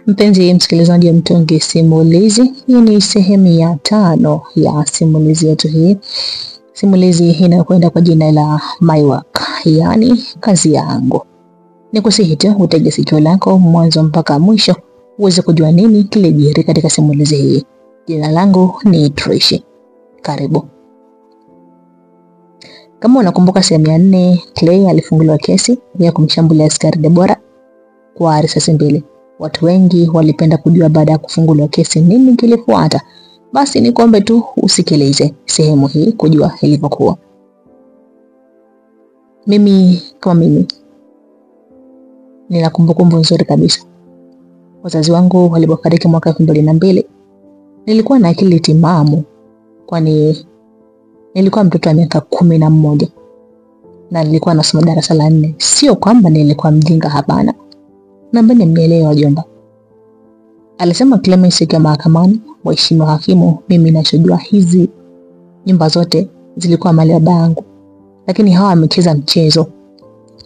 Mpenzi msikilizaji wa Mtungi Simulizi, hii ni sehemu ya 5 ya simulizi yetu hii. Simulizi inayokwenda kwa jina la My Work, yani kazi yangu. Nikusihi tu utege sikio lako mwanzo mpaka mwisho uweze kujua nini kilijiri katika simulizi hii. Jina langu ni Trishi. Karibu. Kama unakumbuka sehemu ya 4, Clay alifunguliwa kesi ya kumshambulia askari Deborah kwa risasi 2. Watu wengi walipenda kujua baada ya kufunguliwa kesi nini kilifuata. Basi nikombe tu usikilize sehemu hii kujua ilivyokuwa. Mimi nina kumbukumbu nzuri kabisa. Wazazi wangu walipofariki mwaka 2002, nilikuwa na akili timamu, kwani nilikuwa mtoto wa miaka 11 na nilikuwa nasoma darasa la 4. Sio kwamba nilikuwa mjinga, hapana. Nambeni mnielewa jomba. Alisema Clemence kwa mahakamani, waheshimiwa hakimu, mimi ninachojua hizi nyumba zote zilikuwa mali ya baba yangu. Lakini hawa wamecheza mchezo.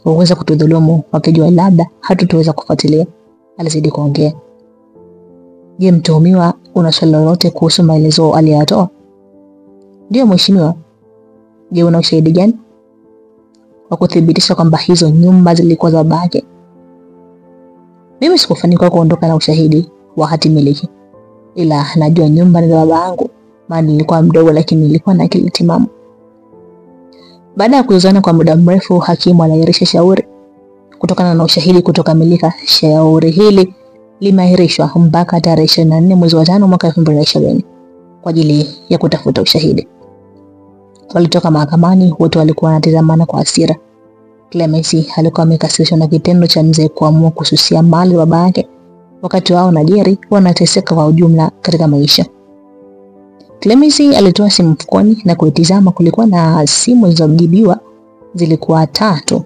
Waweza kutudhulumu wakijua labda hatutaweza kufuatilia. Alizidi kuongea. Je, mtuhumiwa una swali lolote kuhusu maelezo aliyotoa? Ndio mheshimiwa. Je, una ushahidi gani wa kuthibitisha kwamba hizo nyumba zilikuwa za babake? Mimi sikufanikiwa kuondoka na ushahidi wa hati miliki, ila najua nyumba ni za baba yangu, maana nilikuwa mdogo lakini nilikuwa na akili timamu. Baada ya kuzozana kwa muda mrefu, hakimu aliahirisha shauri kutokana na ushahidi kutokamilika. Shauri hili limeahirishwa mpaka tarehe 24 mwezi wa 5 mwaka 2020 kwa ajili ya kutafuta ushahidi. Walitoka mahakamani, wote walikuwa wanatazamana kwa hasira. Clemence alikuwa amekasirishwa na kitendo cha mzee kuamua kususia mali baba yake, wakati wao na Jerry wanateseka kwa ujumla katika maisha. Clemence alitoa simu mfukoni na kuitizama. Kulikuwa na simu zilizojibiwa, zilikuwa 3,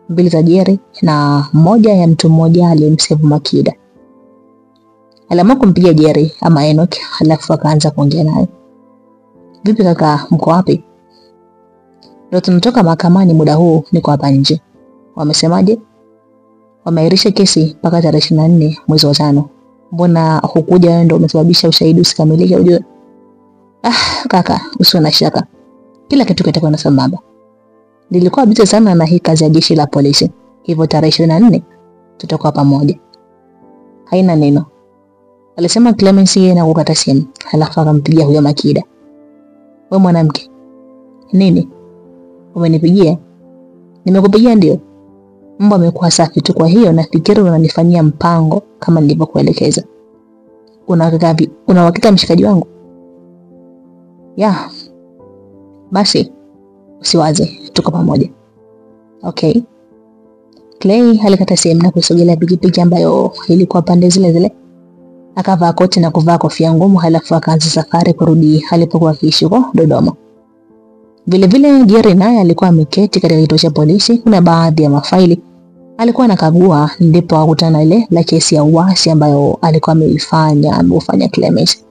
2 za Jerry na moja ya mtu mmoja aliyemsave Makida. Aliamua kumpigia Jerry ama Enoch, halafu akaanza kuongea naye. Vipi kaka, mko wapi? Ndio tunatoka mahakamani muda huu, niko hapa nje. Wamesemaje? Wameahirisha kesi mpaka tarehe 24 mwezi wa 5. Mbona hukuja wewe? Ndio umesababisha ushahidi usikamilike ujue. Kaka, usiwe na shaka. Kila kitu kitakuwa sambamba. Nilikuwa busy sana na hii kazi ya jeshi la polisi. Hivyo tarehe 24 tutakuwa pamoja. Haina neno. Alisema Clemence na kukata simu. Halafu akampigia huyo Makida. Wewe mwanamke. Nini? Umenipigia? Nimekupigia ndio. Mambo yamekuwa safi tu, kwa hiyo nafikiri unanifanyia mpango kama nilivyokuelekeza. Una hakika mshikaji wangu? Ya. Basi usiwaze, tuko pamoja. Okay. Clay alikata simu na kusogelea pikipiki ambayo ilikuwa pande zile zile. Akavaa koti na kuvaa kofia ngumu, halafu akaanza safari kurudi alipokuwa akiishi huko Dodoma. Vile vile Jerry naye alikuwa ameketi katika kituo cha polisi. Kuna baadhi ya mafaili alikuwa anakagua, ndipo akutana ile la kesi ya uasi ambayo alikuwa ameifanya Clemence.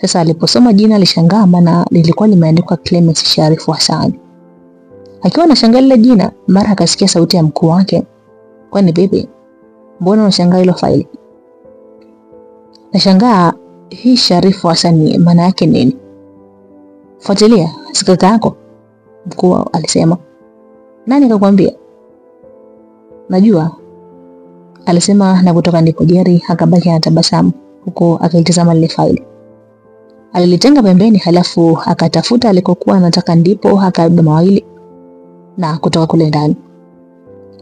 Sasa aliposoma jina alishangaa, maana lilikuwa limeandikwa Clemence Sharifu Hassan. Akiwa anashangaa ile jina, mara akasikia sauti ya mkuu wake. Kwani bibi, mbona unashangaa hilo faili? Nashangaa hii Sharifu Hassan maana yake nini? Fuatilia, sikaka yako, mkuu alisema. Nani kakwambia? Najua, alisema, na kutoka ndipo Jerry akabaki anatabasamu huko akitazama ile faili. Alilitenga pembeni, halafu akatafuta alikokuwa anataka, ndipo akabeba mawili na kutoka kule ndani.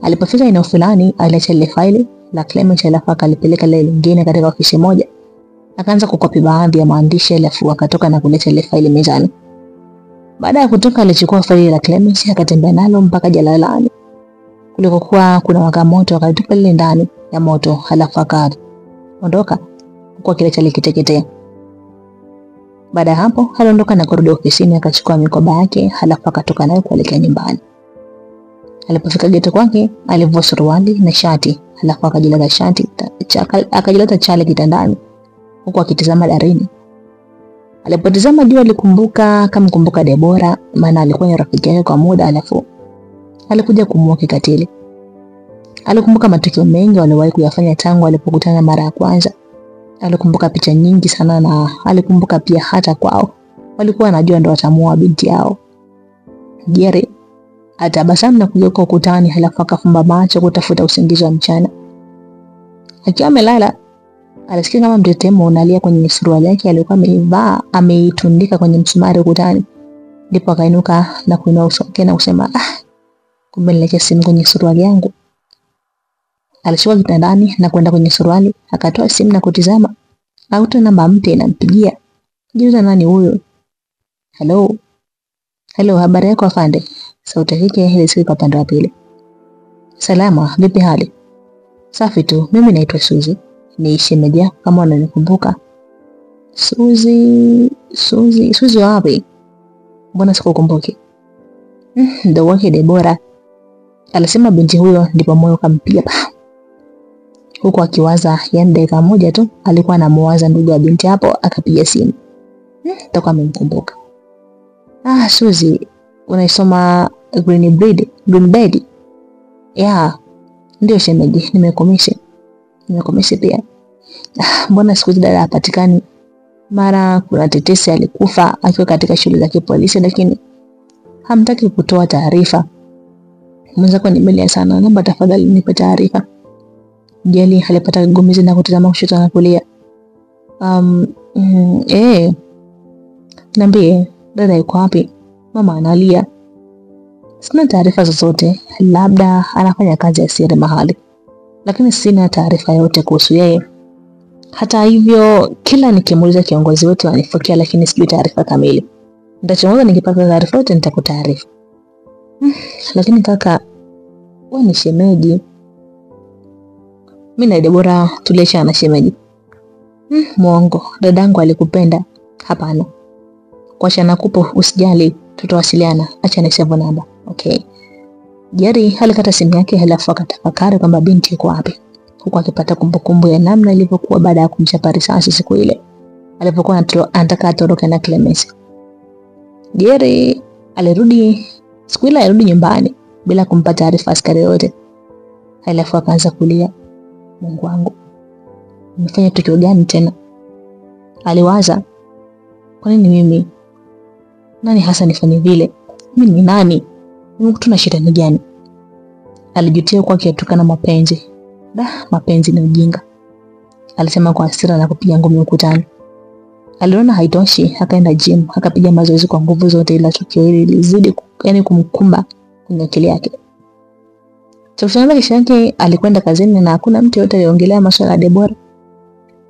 Alipofika eneo fulani, aliacha ile faili la Clemence, halafu akalipeleka ile lingine katika ofisi moja. Akaanza kukopi baadhi ya maandishi, halafu akatoka na kuleta ile faili mezani. Baada ya kutoka, alichukua faili la Clemence akatembea nalo mpaka jalalani. Kulikokuwa kuna waka moto, akatupa lile ndani ya moto, halafu akaondoka kwa kile chalikiteketea. Baada ya hapo, aliondoka na kurudi ofisini, akachukua mikoba yake, halafu akatoka nayo kuelekea nyumbani. Alipofika geti kwake, alivua suruali na shati, halafu akajileta chale kitandani huko akitazama darini. Alipotazama juu akamkumbuka Deborah, maana alikuwa ni rafiki yake kwa muda, halafu alikuja kumuoa kikatili. Alikumbuka matukio mengi waliwahi kuyafanya tangu walipokutana mara ya kwanza. Alikumbuka picha nyingi sana na alikumbuka pia hata kwao walikuwa wanajua ndo watamuoa binti yao. Jerry atabasamu na kugeuka ukutani, halafu akafumba macho kutafuta usingizi wa mchana. Akiwa amelala, alisikia kama mtetemo unalia kwenye suruali yake aliyokuwa ameivaa ameitundika kwenye msumari ukutani. Ndipo akainuka na kuinua uso wake na kusema, kumbe niliacha simu kwenye suruali yangu. Alishuka kitandani na kwenda kwenye suruali, akatoa simu na kutizama. Auto namba mpya inampigia. Jiuliza nani huyo? Hello, habari yako afande? Sauti yake ilisikika upande wa pili. Salama, vipi hali? Safi tu, mimi naitwa Suzy. Ni shemeji yako kama unanikumbuka. Suzy wapi? Mbona sikukumbuki? Ndio wake Debora. Alisema binti huyo, ndipo moyo kampiga. Huko akiwaza, yani dakika moja tu alikuwa anamuwaza ndugu ya binti hapo, akapiga simu. Toka amemkumbuka. Suzy, unaisoma Green Bed? Yeah, ndio shemeji, nimekomisi pia. Mbona siku hizi dada hapatikani? Mara kuna tetesi alikufa akiwa katika shule za kipolisi, lakini hamtaki kutoa taarifa. Mwenzako nimelia sana, naomba tafadhali nipe taarifa. Jeli alipata gumizi na kutazama kushoto na kulia. Niambie, dada yuko wapi? Mama analia. Sina taarifa zozote, labda anafanya kazi ya siri mahali, lakini sina taarifa yote kuhusu yeye. Hata hivyo, kila nikimuuliza kiongozi wetu anifokea, lakini sijui taarifa kamili. Nitachunguza, nikipata taarifa yote nitakutaarifu. Lakini kaka, wewe ni shemeji. Mimi na Debora tuliachana shemeji. Mwongo, dadangu alikupenda. Hapana. Kwa shana kupo, usijali, tutawasiliana. Acha nisave namba. Okay. Jerry alikata simu yake, halafu akatafakari kwamba binti yuko wapi. Huko akipata kumbukumbu ya namna ilivyokuwa baada ya kumchapa risasi siku ile alipokuwa anataka atoroke na Clemence. Jerry alirudi nyumbani bila kumpa taarifa askari yote. Halafu akaanza kulia. Mungu wangu, nimefanya tukio gani tena? Aliwaza, kwa nini mimi? Nani hasa nifanye vile? Mimi ni nani? Nimekutana shida gani? Alijutia kwa kiatuka na mapenzi. Mapenzi ni ujinga, alisema kwa hasira na kupiga ngumi ukutani. Aliona haitoshi, akaenda gym, akapiga mazoezi kwa nguvu zote, ila tukio hili lilizidi kumkumba kwenye akili yake. Tukianza kesho yake alikwenda kazini na hakuna mtu yote aliongelea masuala ya Debora.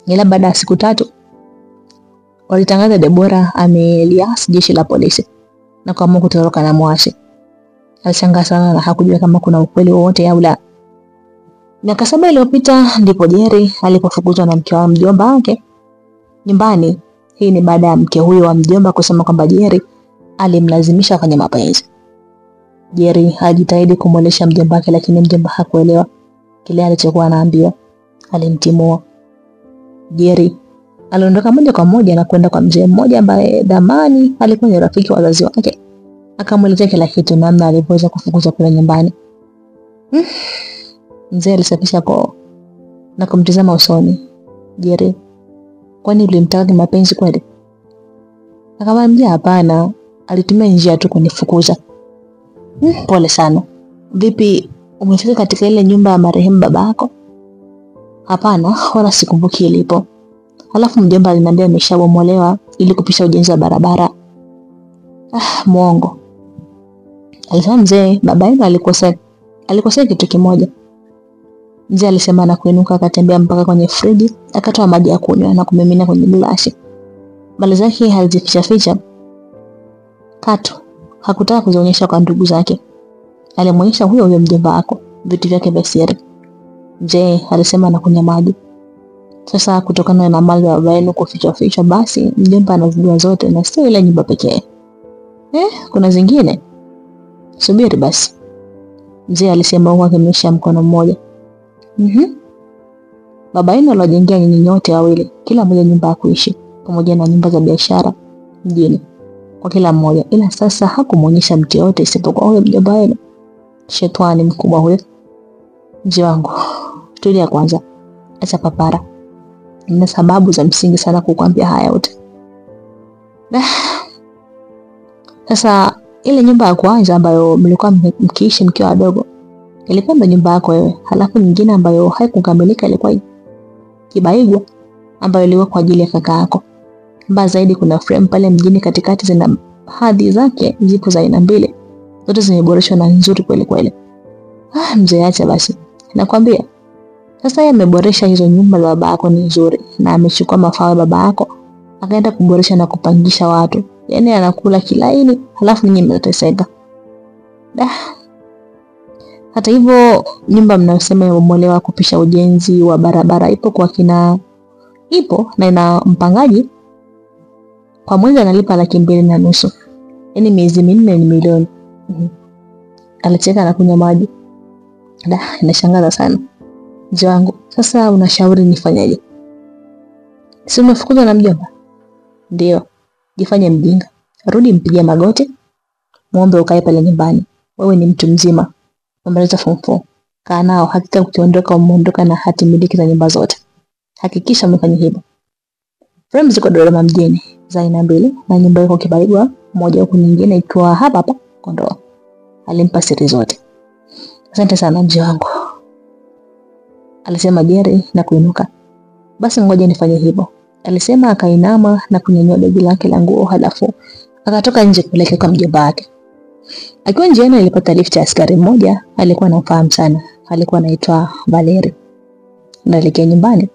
Ila baada ya siku 3 walitangaza Debora ameliasi jeshi la polisi na kuamua kutoroka na Mwashe. Alishangaa sana na hakujua kama kuna ukweli wowote au la. Miaka 7 iliyopita ndipo Jerry alipofukuzwa na mke wa mjomba wake nyumbani. Hii ni baada ya mke huyo wa mjomba kusema kwamba Jerry alimlazimisha afanye mapenzi. Jerry alijitahidi kumwelesha mjomba wake, lakini mjomba hakuelewa kile alichokuwa anaambiwa. Alimtimua. Jerry aliondoka moja kwa moja na kwenda kwa mzee mmoja ambaye zamani alikuwa ni rafiki wa wazazi wake. Akamwelezea kila kitu, namna alivyoweza kufukuzwa kule nyumbani. Mzee alisafisha koo na kumtazama usoni. Jerry, kwani ulimtaka mapenzi kweli? Akamwambia hapana, alitumia njia tu kunifukuza. Pole sana. Vipi, umefika katika ile nyumba ya marehemu babako? Hapana, wala sikumbuki ilipo. Alafu mjomba aliniambia ameshabomolewa ili kupisha ujenzi wa barabara. Muongo. Alisema mzee, baba yenu alikosea kitu kimoja. Mzee alisema na kuinuka, akatembea mpaka kwenye friji, akatoa maji ya kunywa na kumimina kwenye glasi. Bali zake halizificha katu. Hakutaka kuzionyesha kwa ndugu zake. Alimwonyesha huyo mjomba wako vitu vyake vya siri. Mzee alisema na kunywa maji. Sasa kutokana na mali ya baba yenu kufichwa, basi mjomba anazijua zote na sio ile nyumba pekee. Kuna zingine? Subiri basi. Mzee alisema huko akimshika mkono mmoja. Baba yenu alojengea nyinyi nyote wawili, kila mmoja nyumba ya kuishi, pamoja na nyumba za biashara mjini kwa kila mmoja, ila sasa hakumuonyesha mtu yote isipokuwa huyo mjomba wenu. Shetani mkubwa huyo. Mzee wangu, tulia kwanza. Acha papara. Nina sababu za msingi sana kukuambia haya yote. Sasa ile nyumba ya kwanza ambayo mlikuwa mkiishi mkiwa wadogo, ilikuwa ndo nyumba yako wewe. Halafu nyingine ambayo haikukamilika ilikuwa Kibaigwa, ambayo ilikuwa kwa ajili ya kaka yako. Mbaya zaidi, kuna frame pale mjini katikati zina hadhi zake zipo za aina mbili. Zote zimeboreshwa na nzuri kweli kweli. Mzee acha basi. Nakwambia. Sasa yeye ameboresha hizo nyumba za baba yako ni nzuri, na amechukua mafao ya baba yako akaenda kuboresha na kupangisha watu. Yaani anakula kilaini, halafu nyinyi mnateseka. Hata hivyo nyumba mnayosema imebomolewa kupisha ujenzi wa barabara ipo na ina mpangaji. Kwa mwezi analipa 2,500,000. Yaani miezi 4 ni milioni. Alicheka na kunywa maji. Inashangaza sana. Mzee wangu, sasa unashauri nifanyaje? Si umefukuzwa na mjomba? Ndio. Jifanye mjinga. Rudi mpige magoti. Muombe ukae pale nyumbani. Wewe ni mtu mzima. Umemaliza form 4. Kaa nao, hakika ukiondoka umeondoka na hati miliki za nyumba zote. Hakikisha umefanya hivyo. Frame ziko Dodoma mjini za aina mbili, na nyumba iko Kibaigwa, moja huko nyingine ikiwa hapa Kondoa. Alimpa siri zote. Asante sana mzee wangu, alisema Jerry na kuinuka. Basi ngoja nifanye hivyo, alisema, akainama na kunyanyua begi lake la nguo, halafu akatoka nje kuelekea kwa mjomba wake. Akiwa njiani alipata lift ya askari mmoja, alikuwa anamfahamu sana. Alikuwa anaitwa Valeri. Naelekea nyumbani.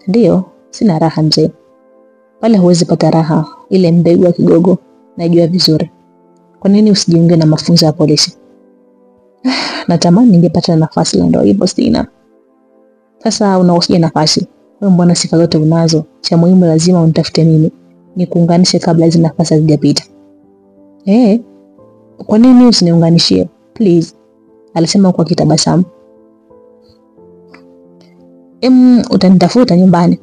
Ndio, sina raha mzee. Pale huwezi pata raha, ile mbegu ya kigogo najua vizuri. Kwa nini usijiunge na mafunzo ya polisi? Natamani ningepata nafasi, la ndio hivyo sina. Sasa unaosia nafasi. Wewe mbona sifa zote unazo? Cha muhimu lazima unitafute mimi, nikuunganishe kabla hizo nafasi hazijapita. Kwa nini usiniunganishie? Please, alisema kwa kitabasamu. Utanitafuta nyumbani.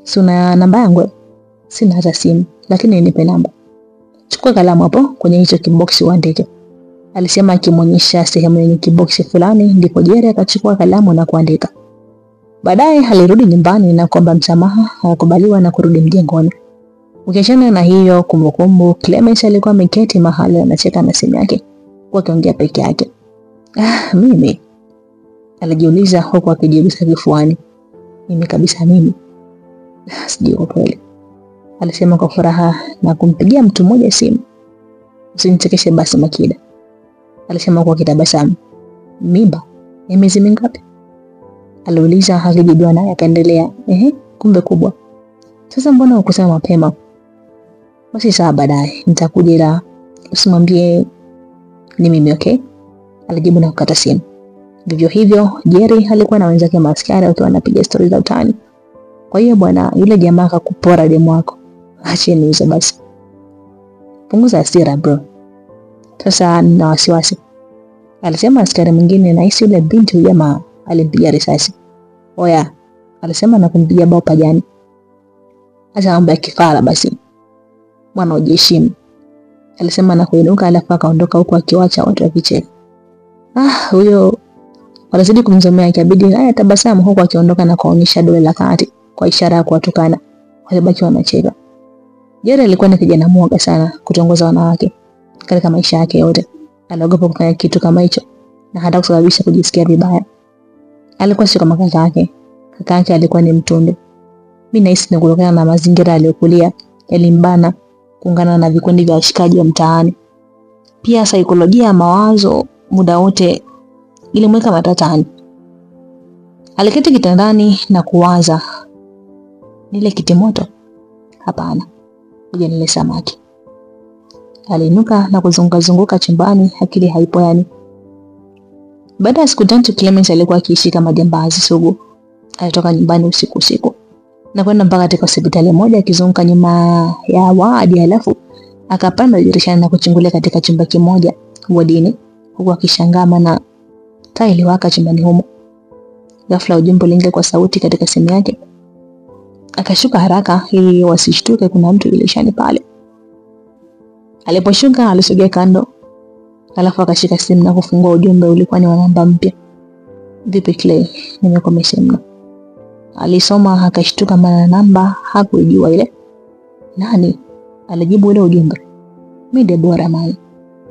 Sina namba yangu? Sina hata simu, lakini nipe namba. Chukua kalamu hapo kwenye hicho kiboksi uandike, alisema akimonyesha sehemu yenye kiboksi fulani. Ndipo Jerry akachukua kalamu na kuandika. Baadaye alirudi nyumbani na kuomba msamaha, akakubaliwa na kurudi mjengoni. Ukiachana na hiyo kumbukumbu, Clemence alikuwa ameketi mahali anacheka na simu yake, kwa akiongea peke yake. Mimi, alijiuliza huku akijigusa kifuani. Mimi kabisa mimi. Sijui kwa kweli, alisema kwa furaha na kumpigia mtu mmoja simu. Usinichekeshe basi Makida, alisema kwa kitabasamu. Mimba ya miezi mingapi? Aliuliza akijidua, naye akaendelea. Kumbe kubwa. Sasa mbona ukusema mapema? Basi saa baadaye nitakuja, ila usimwambie ni mimi, okay? Alijibu na kukata simu. Vivyo hivyo Jerry alikuwa na wenzake maskari wakiwa wanapiga stori za utani. Kwa hiyo bwana, yule jamaa akakupora demu wako. Acheni hizo basi. Punguza hasira bro. Sasa nina wasiwasi, alisema askari mwingine, na hisi yule binti huyu jamaa alimpiga risasi. Oya, alisema na kumpiga bao pajani. Acha mambo ya kifara basi. Mwana ujiheshimu, alisema na kuinuka, alafu akaondoka huko akiwacha watu wakicheka. Huyo walizidi kumzomea, ikabidi haya tabasamu huko akiondoka na kuonyesha dole la kati kwa ishara ya kuwatukana. Walibaki wanacheka. Jerry alikuwa ni kijana mwoga sana kutongoza wanawake katika maisha yake yote. Aliogopa kufanya kitu kama hicho na hata kusababisha kujisikia vibaya. Alikuwa sio kama kaka yake. Kaka yake alikuwa ni mtundu. Mimi nahisi ni kutokana na mazingira aliyokulia, yalimbana kuungana na vikundi vya washikaji wa mtaani. Pia saikolojia ya mawazo muda wote ilimweka matatani. Aliketi kitandani na kuwaza, nile kitimoto? Hapana, kuja nile samaki. Aliinuka na kuzunguka chumbani, akili haipo yani. Baada ya siku tatu Clemence alikuwa akiishi kama jambazi sugu. Alitoka nyumbani usiku na kwenda mpaka katika hospitali moja, akizunguka nyuma ya wadi, alafu akapanda dirishani na kuchungulia katika chumba kimoja wadini, huku akishangaa na taa iliwaka chumbani humo. Ghafla ujumbe uliingia kwa sauti katika simu yake. Akashuka haraka ili wasishtuke kuna mtu dirishani pale. Aliposhuka alisogea kando, alafu akashika simu na kufungua ujumbe. Ulikuwa ni wa namba mpya. Vipi Clay, nimekomesha mno. Alisoma akashtuka, maana namba hakujua ile. Nani? Alijibu ile ujumbe. Mimi Debora Mai.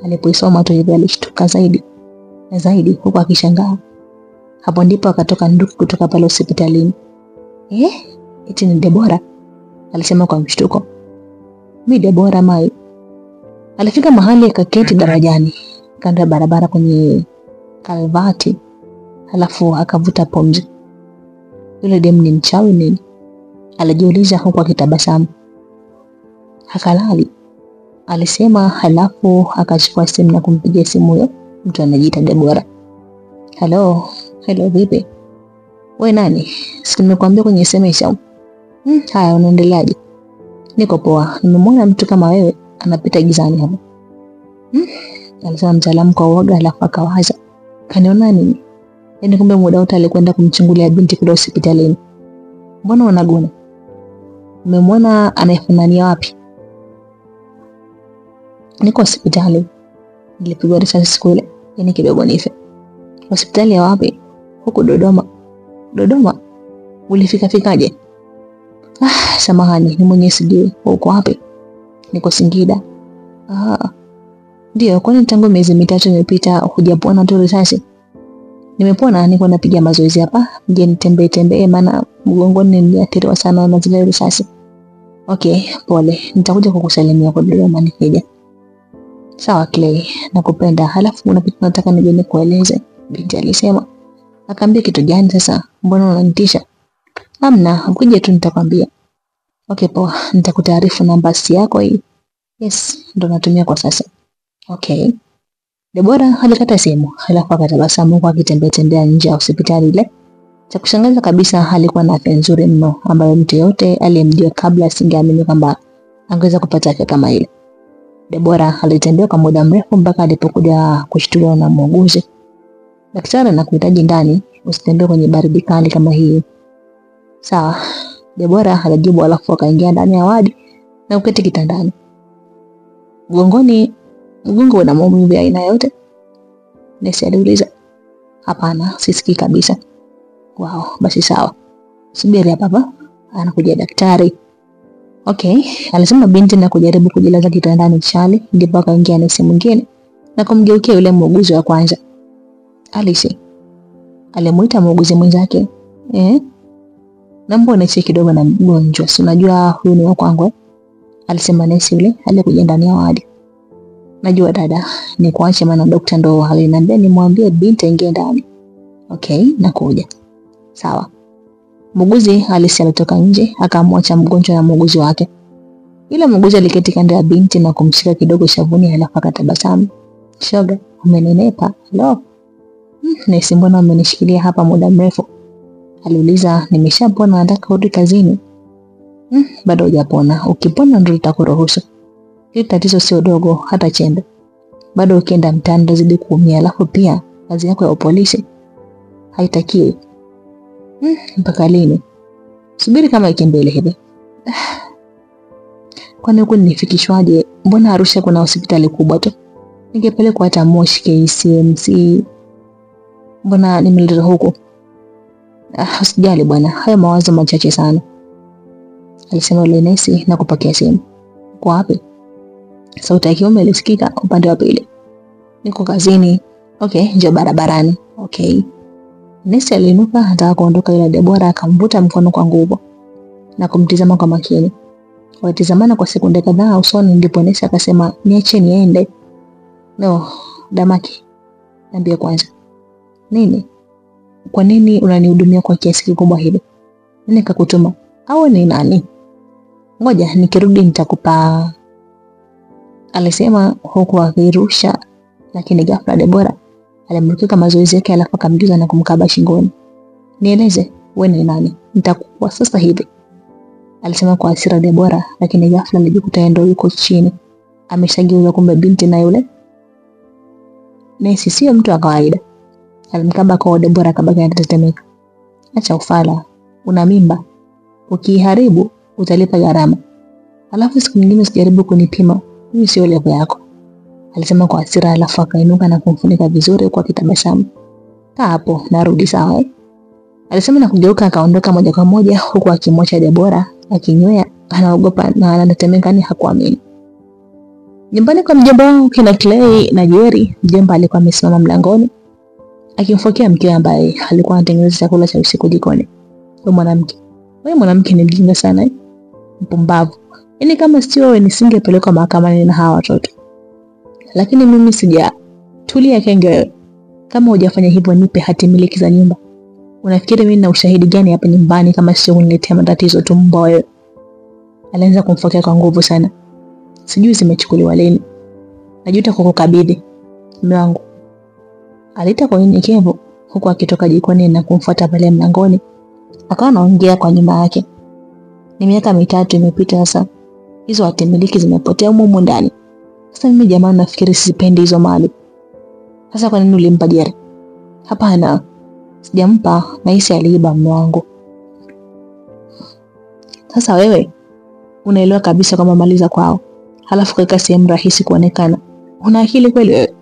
Alipoisoma tu hivi alishtuka zaidi na zaidi, huku akishangaa. Hapo ndipo akatoka nduku kutoka pale hospitalini. Eti ni Debora? Alisema kwa mshtuko. Mimi Debora Mai. Alifika mahali akaketi darajani kando ya barabara kwenye kalvati, halafu akavuta pumzi. Yule demu ni mchawi nini? Alijiuliza huku akitabasamu. Hakalali, alisema, halafu akachukua simu na kumpigia simu huyo mtu anajiita Debora. Hello vipi? Wewe nani? Si nimekuambia kwenye SMS au? Haya, unaendeleaje? Niko poa. Nimemwona mtu kama wewe anapita gizani hapo. Alisema mtaalamu kwa uoga, halafu akawaza. Kaniona nini? Yaani kumbe muda wote alikwenda kumchungulia binti kule hospitalini. Mbona unaguna? Umemwona anafanania wapi? Niko hospitali. Nilipigwa risasi siku ile, yaani kidogo nife. Hospitali ya wapi? Huko Dodoma. Dodoma? Ulifikaje? Samahani, ni mwenye sijui. Uko wapi? Niko Singida. Ndio, kwani tangu miezi mitatu imepita hujapona tu risasi? Nimepona, niko napiga mazoezi hapa. Je, nitembee maana mgongoni niliathiriwa sana na zile risasi. Okay, pole. Nitakuja kukusalimia kwa Dodoma nikija. Sawa Clay, nakupenda. Halafu kuna kitu nataka nije nikueleze, binti alisema. Akaambia kitu gani sasa? Mbona unanitisha? Hamna, ukija tu nitakwambia. Okay, poa. Nitakutaarifu namba yako hii. Yes, ndo natumia kwa sasa. Okay. Debora alikata simu, halafu akatabasamu kwa akitembea nje ya hospitali ile. Cha kushangaza kabisa, alikuwa na afya nzuri mno ambayo mtu yote aliyemjua kabla asingeamini kwamba angeweza kupata afya kama ile. Debora alitembea kwa muda mrefu mpaka alipokuja kushtuliwa na muuguzi. Daktari anakuhitaji ndani, usitembee kwenye baridi kali kama hii. Sawa, Debora alijibu, halafu akaingia ndani ya wadi na uketi kitandani. Mgongo una maumivu ya aina yote? Nesi aliuliza. Hapana, sisikii kabisa. Wow, basi sawa. Subiri hapa, anakuja daktari. Okay, alisema binti na kujaribu kujilaza kitandani chali, ndipo akaingia nesi mwingine na kumgeukia yule muuguzi wa kwanza. Alice. Alimuita muuguzi mwenzake. Naomba niche kidogo na mgonjwa. Si unajua huyu ni wa kwangu. Alisema nesi yule aliyekuja ndani ya wadi. Najua dada, ni kuache maana daktari ndo aliniambia nimwambie binti aingie ndani. Okay, nakuja. Sawa. Muuguzi alitoka nje, akamwacha mgonjwa na muuguzi wake. Yule muuguzi aliketi kando ya binti na kumshika kidogo shavuni, halafu akatabasamu. Shoga, umenenepa. Hello. Nesi, mbona umenishikilia hapa muda mrefu? Aliuliza. Nimeshapona, nataka kurudi kazini. Bado hujapona. Ukipona ndio tutakuruhusu. Hili tatizo sio dogo hata chembe. Bado ukienda mtaani utazidi kuumia, alafu pia kazi yako ya polisi haitakiwi. Mpaka lini? Subiri kama wiki mbili hivi. Kwani huko nifikishwaje? Mbona Arusha kuna hospitali kubwa tu? Ningepelekwa hata Moshi KCMC. Mbona nimeleta huko? Usijali bwana, hayo mawazo machache sana. Alisema yule nesi na kupakia simu. Kwa wapi? Sauti ya kiume ilisikika upande wa pili. Niko kazini. Okay, njoo barabarani. Okay. Nesi aliinuka hata kuondoka, ila Debora akamvuta mkono kwa nguvu na kumtizama kwa makini. Walitizamana kwa sekunde kadhaa usoni, ndipo nesi akasema, niache niende. No, Damaki. Niambie kwanza. Nini? Kwa nini unanihudumia kwa kiasi kikubwa hivi? Nini kakutuma? Au ni nani? Ngoja nikirudi nitakupa. Alisema huku akirusha, lakini ghafla Debora alimrukia mazoezi yake, alafu akamgiza na kumkaba shingoni. Nieleze, wewe ni nani? Nitakuwa sasa hivi. Alisema kwa hasira Debora, lakini ghafla alijikuta ndo yuko chini. Ameshageuza kumbe binti na yule nesi sio mtu wa kawaida. Alimkaba kwa Debora kabaki anatetemeka. Acha ufala, una mimba. Ukiharibu utalipa gharama. Alafu siku nyingine usijaribu kunipima. Mimi sio level yako. Alisema kwa hasira, alafu akainuka na kumfunika vizuri kwa kitabasamu. kaa hapo, narudi sawa. Alisema na kugeuka akaondoka moja kwa moja, huku akimwacha Debora akinywea, anaogopa na anatetemeka, ni hakuamini. Nyumbani kwa mjomba wao kina Clay na Jerry, mjomba alikuwa amesimama mlangoni akimfokea mkewe ambaye alikuwa anatengeneza chakula cha usiku jikoni. Wewe mwanamke ni mjinga sana, mpumbavu. Yaani kama sio wewe nisingepelekwa mahakamani na hawa watoto. Lakini mimi tulia kenge wewe. Kama hujafanya hivyo nipe hati miliki za nyumba. Unafikiri mimi na ushahidi gani hapa nyumbani kama sio uniletea matatizo tu mbwa wewe? Alianza kumfokea kwa nguvu sana. Sijui zimechukuliwa lini. Najuta kukukabidhi mume wangu. Alita kwa unyenyekevu huku akitoka jikoni na kumfuata pale mlangoni. Akawa anaongea kwa nyuma yake. Ni miaka 3 imepita sasa. Hizo hati miliki zimepotea humo ndani. Sasa mimi jamani nafikiri sipendi hizo mali. Sasa kwa nini ulimpa Jerry? Hapana. Sijampa, nahisi aliiba mume wangu. Sasa wewe unaelewa kabisa kama maliza kwao. Halafu kaika sehemu rahisi kuonekana. Una akili kweli wewe?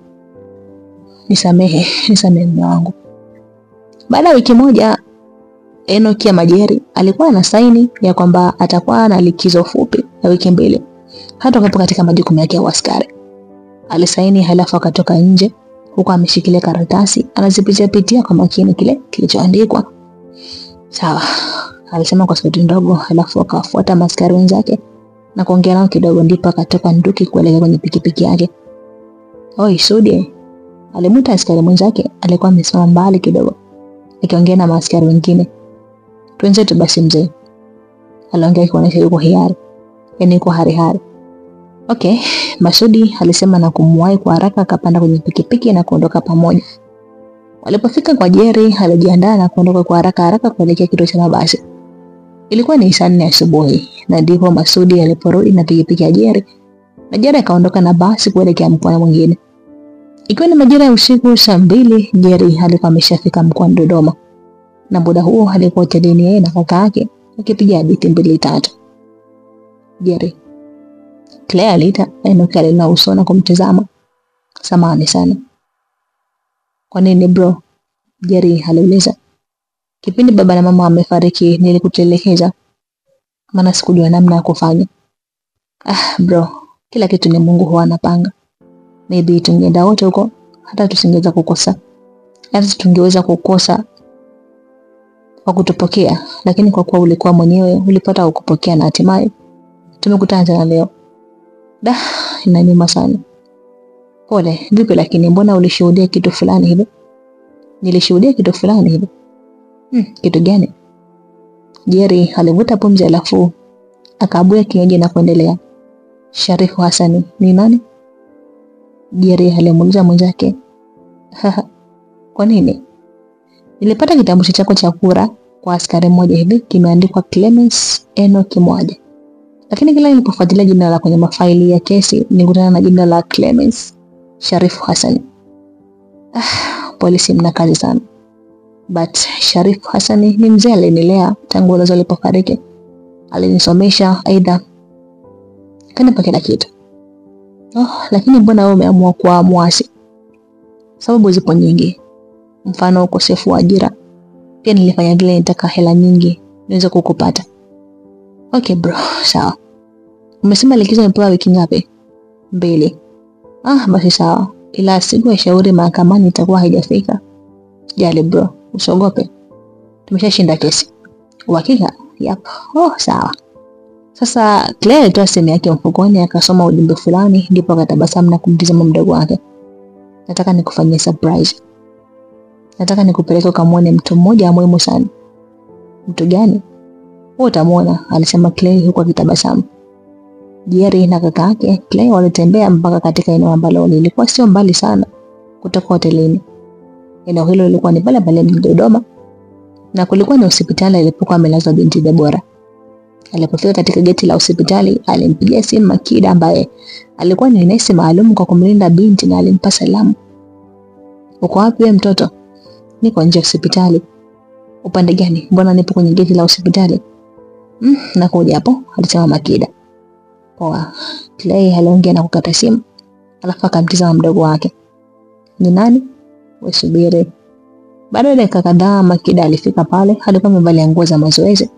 Nisamehe mume wangu. Baada ya wiki moja Enoch ya Majeri alikuwa na saini ya kwamba atakuwa na likizo fupi ya wiki 2. Hata kapo katika majukumu yake ya askari. Alisaini halafu akatoka nje huku ameshikilia karatasi, anazipitia kwa makini kile kilichoandikwa. Sawa, alisema kwa sauti ndogo, halafu akafuata maskari wenzake na kuongea nao kidogo, ndipo akatoka nduki kuelekea kwenye pikipiki yake. Oi Sudi, alimuita askari mwenzake, alikuwa amesimama mbali kidogo akiongea na maskari wengine. Twenzetu basi mzee, aliongea kuonesha yuko hiari, yani yuko hari. Okay, Masudi alisema na kumwahi kwa haraka, akapanda kwenye pikipiki na kuondoka pamoja. Walipofika kwa Jerry, alijiandaa na kuondoka kwa haraka kuelekea kituo cha mabasi. Ilikuwa ni saa 4 asubuhi na ndipo Masudi aliporudi na pikipiki ya Jerry. Na Jerry akaondoka na basi kuelekea mkoa mwingine. Ikiwa ni majira ya usiku saa 2, Jerry alikuwa ameshafika mkoani Dodoma. Na muda huo alikuwa hotelini yeye na kaka yake akipiga hadithi 2-3. Jerry, Claire alita Enoch alina uso na kumtazama. Samahani sana. Kwa nini bro? Jerry aliuliza. Kipindi baba na mama wamefariki nilikutelekeza, maana sikujua namna ya kufanya. Bro, kila kitu ni Mungu huwa anapanga. Maybe tungeenda wote huko hata tusingeweza kukosa. Hata tungeweza kukosa kwa kutupokea, lakini kwa kuwa ulikuwa mwenyewe ulipata kukupokea na hatimaye tumekutana tena leo. Inaniuma sana. Pole, vipi lakini mbona ulishuhudia kitu fulani hivi? Nilishuhudia kitu fulani hivi. Kitu gani? Jerry alivuta pumzi alafu akabuya kinywaji na kuendelea. Sharifu Hasani ni nani? Jerry alimuuliza mwenzake. Kwa nini? Nilipata kitambulisho chako cha kura kwa askari mmoja hivi, kimeandikwa Clemens Enoch Mwaja. Lakini kila nilipofuatilia jina la kwenye mafaili ya kesi nilikutana na jina la Clemens Sharifu Hasani. Polisi mna kazi sana. But Sharifu Hasani ni mzee alinilea tangu wazazi walipofariki. Alinisomesha aidha kanipa kila kitu. Lakini mbona wewe umeamua kuwa muasi? Sababu zipo nyingi. Mfano ukosefu wa ajira. Pia nilifanya vile nitaka hela nyingi niweze kukupata. Okay bro, sawa. Umesema likizo nipewa wiki ngapi? 2. Basi sawa. Ila siku ya shauri mahakamani itakuwa haijafika. Jali bro, usiogope. Tumeshashinda kesi. Uhakika? Yep. Sawa. Sasa Claire alitoa simu yake mfukoni akasoma ujumbe fulani, ndipo akatabasamu na kumtizama mdogo wake. Nataka nikufanyie surprise. Nataka nikupeleke ukamwone mtu mmoja muhimu sana. Mtu gani? Wewe utamuona, alisema Claire huku akitabasamu. Jerry na kaka yake Claire walitembea mpaka katika eneo ambalo lilikuwa sio mbali sana kutoka hotelini. Eneo hilo lilikuwa ni pale mjini Dodoma na kulikuwa ni hospitali ilipokuwa amelazwa binti Debora. Alipofika katika geti la hospitali, alimpigia simu Makida ambaye alikuwa ni nesi maalum kwa kumlinda binti na alimpa salamu. Uko wapi wewe mtoto? Niko nje ya hospitali. Upande gani? Mbona nipo kwenye geti la hospitali? Nakuja hapo, alisema Makida. Poa. Clay aliongea na kukata simu, alafu akamtizama mdogo wake. Ni nani? Wewe subiri. Baada ya dakika kadhaa Makida alifika pale, alikuwa amevalia nguo za mazoezi.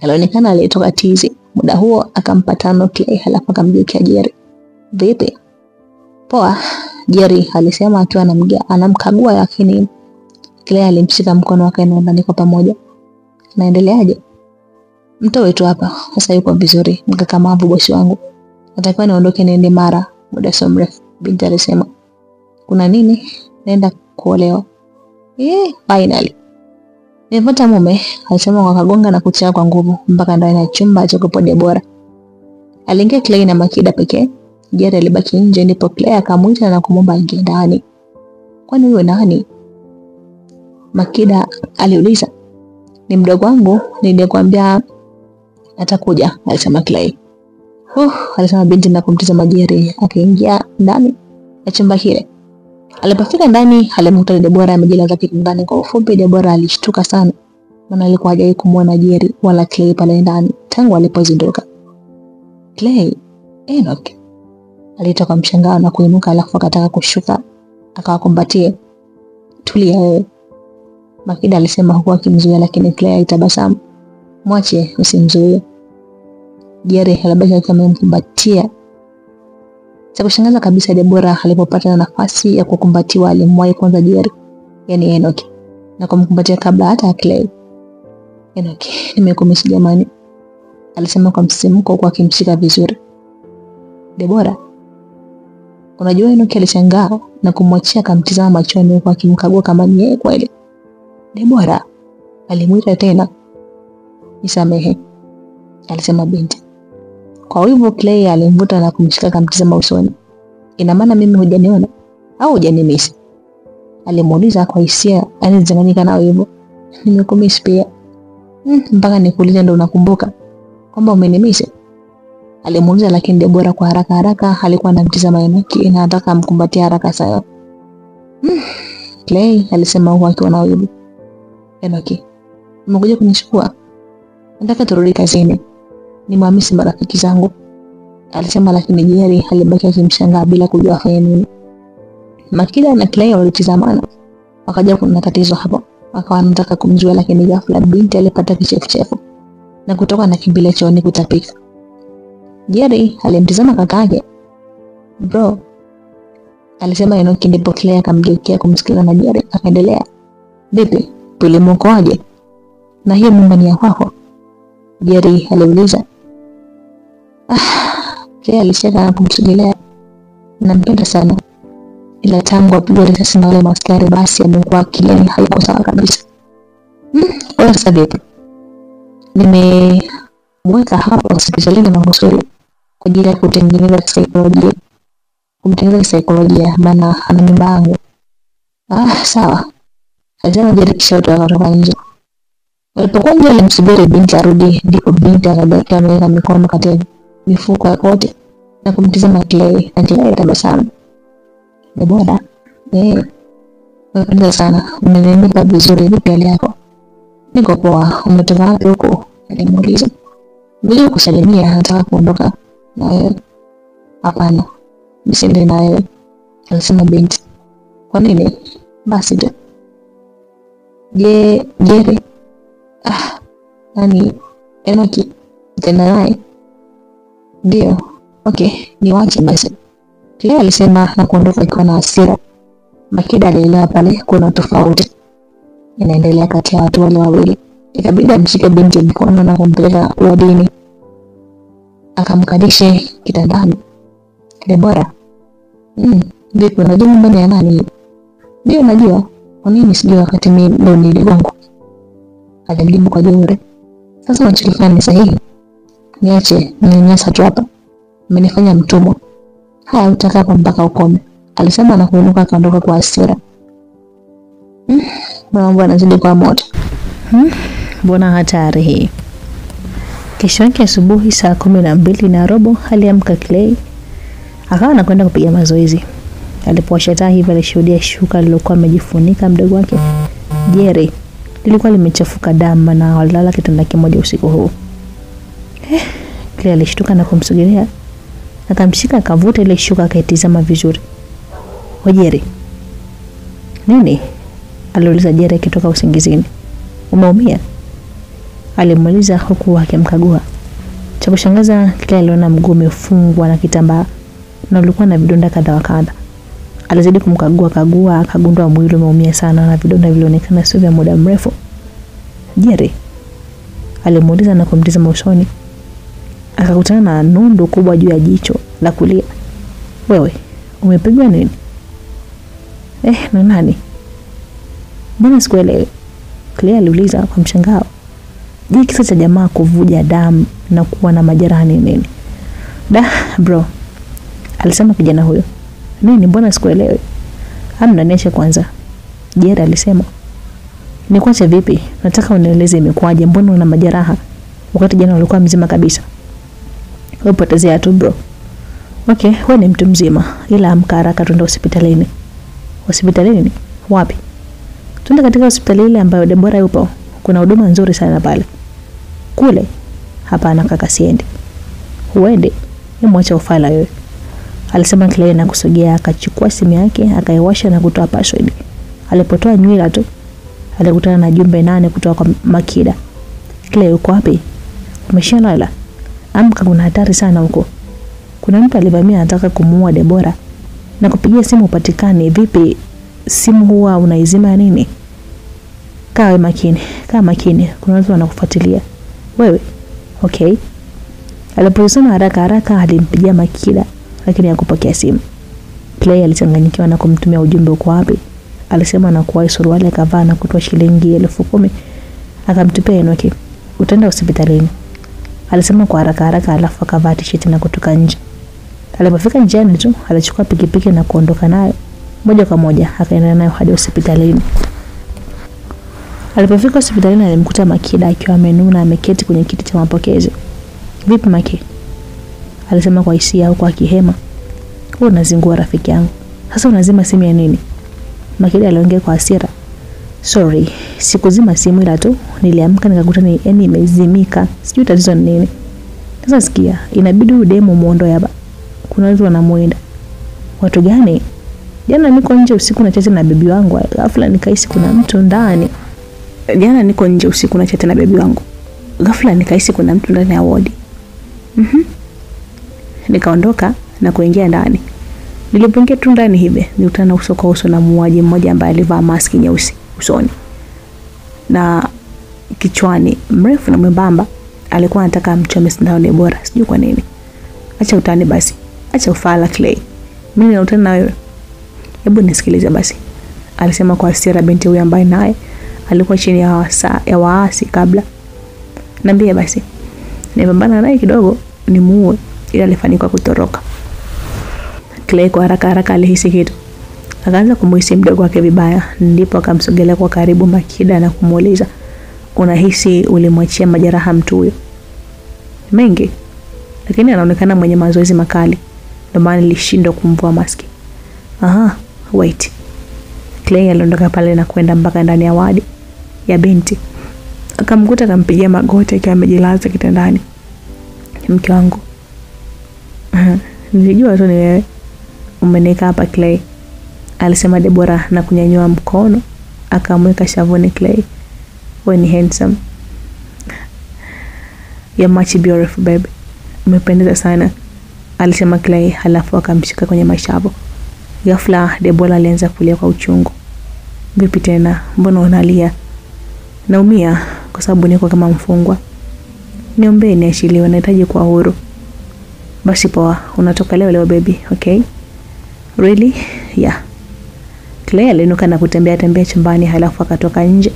Alionekana alitoka tizi. Muda huo akampa tano Clay, halafu akamgeukia Jerry. Vipi? Poa, Jerry alisema akiwa anamkagua, lakini Clay alimshika mkono wake na ndani kwa pamoja. Naendeleaje? Mto wetu hapa, sasa yuko vizuri, mkakamavu bosi wangu. Natakiwa niondoke niende Mara, muda sio mrefu, binti alisema. Kuna nini? Naenda kuolewa. Finally. Nilipata mume, alisema kwa kagonga na kucheka kwa nguvu mpaka ndani ya chumba cha kupo Debora. Aliingia Clay na Makida pekee. Jerry alibaki nje, ndipo Clay akamuita na kumwomba aingie ndani. Kwani wewe nani? Makida aliuliza. Ni mdogo wangu, nilikwambia atakuja, alisema Clay. Alisema binti na kumtazama Jerry akiingia ndani ya chumba kile. Alipofika ndani, alimkuta Debora amejilaza kitandani. Kwa ufupi, Debora alishtuka sana, maana alikuwa hajawahi kumwona Jerry wala Clay pale ndani tangu alipozinduka. Clay, Enoch, alitoka mshangao na kuinuka, alafu akataka kushuka akawakumbatie. Tulia wewe, Makida alisema huku akimzuia, lakini Clay alitabasamu. Mwache, usimzuie. Jerry alibaki akimkumbatia. Cha kushangaza kabisa, Debora alipopata nafasi ya kukumbatiwa alimwahi kwanza Jerry, yani Enoch, na kumkumbatia kabla hata Clay. Enoch, nimekumisi jamani, alisema kwa msisimko huku akimshika vizuri. Debora, unajua Enoch alishangaa na kumwachia akamtizama machoni huku akimkagua kama ni yeye kweli. Debora alimuita tena. Nisamehe, alisema binti. Kwa hivyo Clay alimvuta na kumshika akamtizama usoni. Ina maana mimi hujaniona au hujanimisi? Alimuuliza kwa hisia alizanganyika nao hivyo. Nimekumisi pia. Mpaka nikuulize ndo unakumbuka kwamba umenimisi? Alimuuliza, lakini Debora kwa haraka alikuwa anamtizama Enoch na anataka amkumbatie haraka sana. Clay alisema huku akiwa na aibu. Enoch, umekuja kunichukua? Nataka turudi kazini. Nimwamisi marafiki zangu, alisema, lakini Jerry alibaki akimshangaa bila kujua afanye nini. Makida na Clay walitizamana. Wakaja kuna tatizo hapo. Wakawa wanataka kumjua, lakini ghafla binti alipata kichefuchefu na kutoka na kimbile chooni kutapika. Jerry alimtizama kakake. Bro, alisema Enoch, ndipo Clay akamgeukia kumsikiza na Jerry akaendelea. Vipi? Tulimwokoaje? Na hiyo mimba ni ya kwako? Jerry aliuliza. Clay alicheka na kumsogelea. Nampenda sana, ila tangu apigwe risasi na wale maskari basi amekuwa akilini haiko sawa kabisa. Wewe sasa vipi? Nimemweka hapa hospitalini na Musuli kwa ajili ya kutengeneza kisaikolojia. Kumtengeneza kisaikolojia, maana ana mimba yangu. Sawa. Alisema Jerry kisha kutoka nje. Walipokuwa nje alimsubiri binti arudi, ndipo binti akabaki ameweka mikono katika mifuko ya koti na kumtizama Clay. Clay tabasamu. Debora, unapenda sana, umenenepa vizuri, vipi hali yako? Niko poa, umetoka wapi huko? Alimuuliza. Bila kusalimia, nataka kuondoka na wewe. Hapana, msiende na wewe, alisema binti. Kwa nini? Basi tu. Jerry, nani Enoch tena naye? Ndio. Okay, niwache basi, Clay alisema na kuondoka akiwa na hasira. Makida alielewa pale kuna tofauti inaendelea kati ya watu wale wawili. Ikabidi amshike binti mkono na kumpeleka wadini, akamkalishe kitandani. Debora, vipi, unajua mbona ya nani? Ndio najua. Kwa nini sijui wakati mimi ndo niligongo? Alijibu kwa jeuri. Sasa unachokifanya ni sahihi. Niache ninyanyasa tu hapa. Umenifanya mtumwa. Haya, utaka kwa mpaka ukome, alisema na kuinuka akaondoka kwa hasira. Mambo yanazidi kwa moto. Mbona hatari hii? Kesho yake asubuhi saa 12:15 aliamka Clay. Akawa anakwenda kupiga mazoezi. Alipowasha taa hivi alishuhudia shuka lilokuwa amejifunika mdogo wake Jerry lilikuwa limechafuka damu na walala kitanda kimoja usiku huu. Clay alishtuka na kumsogelea. Akamshika akavuta ile shuka akaitizama vizuri. Jerry, nini? aliuliza Jerry akitoka usingizini. Umeumia? Alimuuliza huku akimkagua. Cha kushangaza Claire aliona mguu umefungwa na kitambaa na ulikuwa na vidonda kadha wa kadha. Alizidi kumkagua akagundua mwili umeumia sana na vidonda vilionekana sio vya muda mrefu. Jerry alimuuliza na kumtazama usoni. Akakutana na nundu kubwa juu ya jicho la kulia. Wewe, umepigwa nini? Na nani? Mbona sikuelewi? Claire aliuliza kwa mshangao. Je, kisa cha jamaa kuvuja damu na kuwa na majeraha ni nini? Bro, alisema kijana huyo. Nini, mbona sikuelewi? Amnaonyesha kwanza. Jerry alisema. Nikuache vipi? Nataka unieleze imekuwaje, mbona una majeraha wakati jana ulikuwa mzima kabisa? Wewe potezea tu bro. Okay, wewe ni mtu mzima, ila amka haraka twende hospitalini. Hospitalini? Wapi? Twende katika hospitali ile ambayo Deborah yupo. Kuna huduma nzuri sana pale. Kule? Hapana kaka, siendi. Uende? Nimwache ufala wewe. Alisema Claire na kusogea akachukua simu yake, akaiwasha na kutoa password. Alipotoa nywila tu, alikutana na jumbe 8 kutoka kwa Makida. Claire, uko wapi? Umeshalala? Amka, kuna hatari sana huko. Kuna mtu alivamia anataka kumuua Deborah. Na kupigia simu upatikane. Vipi? Simu huwa unaizima nini? Kaa makini. Kuna watu wanakufuatilia. Wewe? Okay. Aliposema haraka alimpigia Makida lakini hakupokea simu. Claire alichanganyikiwa na kumtumia ujumbe uko wapi. Alisema na kuwahi suruali akavaa na kutoa shilingi 10,000 akamtupia Enoki. Utaenda hospitalini. Alisema kwa haraka alafu akavaa t-shirt na kutoka nje. Alipofika njiani tu alichukua pikipiki na kuondoka nayo. Moja kwa moja akaenda nayo hadi hospitalini. Alipofika hospitalini alimkuta Makida akiwa amenuna ameketi kwenye kiti cha mapokezi. Vipi Maki? Alisema kwa hisia huko akihema. Wewe unazingua rafiki yangu. Sasa unazima simu ya nini? Makida aliongea kwa hasira. Sorry, sikuzima simu ila tu niliamka nikakuta ni imezimika. Sijui tatizo ni nini. Sasa sikia, inabidi udemo muondoe hapa. Kuna watu wanamuenda. Watu gani? Jana niko nje usiku na chati na bibi wangu. Ghafla nikahisi kuna mtu ndani. Ghafla nikahisi kuna mtu ndani ya wodi. Nikaondoka na kuingia ndani. Nilipoingia tu ndani hivi, nilikutana uso kwa uso na muuaji mmoja ambaye alivaa maski nyeusi usoni na kichwani, mrefu na mwembamba. Alikuwa anataka amchome sindano Deborah, sijui kwa nini. Acha utani basi. Acha ufala Claire. Mimi nautana na wewe. Hebu nisikilize basi. Alisema kwa hasira binti huyo ambaye naye alikuwa chini ya waasi kabla. Niambie basi. Nimepambana naye kidogo nimuue, ila alifanikiwa kutoroka. Claire kwa haraka alihisi kitu. Akaanza kumuhisi mdogo wake vibaya, ndipo akamsogelea kwa karibu Makida na kumuuliza, unahisi ulimwachia majeraha mtu huyo? Mengi, lakini anaonekana mwenye mazoezi makali, ndio maana nilishindwa kumvua maski. Wait. Claire aliondoka pale na kwenda mpaka ndani ya wadi ya binti. Akamkuta akampigia magoti akiwa amejilaza kitandani. Mke wangu. Nilijua tu ni wewe. Umenika hapa Claire. Alisema Deborah na kunyanyua mkono akamweka shavuni Claire. Wewe ni handsome. You're much beautiful baby. Umependeza sana. Alisema Claire halafu akamshika kwenye mashavu. Ghafla Deborah alianza kulia kwa uchungu. Vipi tena? Mbona unalia? Naumia kwa sababu niko kama mfungwa. Niombe niachiliwe, nahitaji kuwa huru. Basi poa, unatoka leo baby, okay? Really? Yeah. Claire aliinuka na kutembea chumbani halafu akatoka nje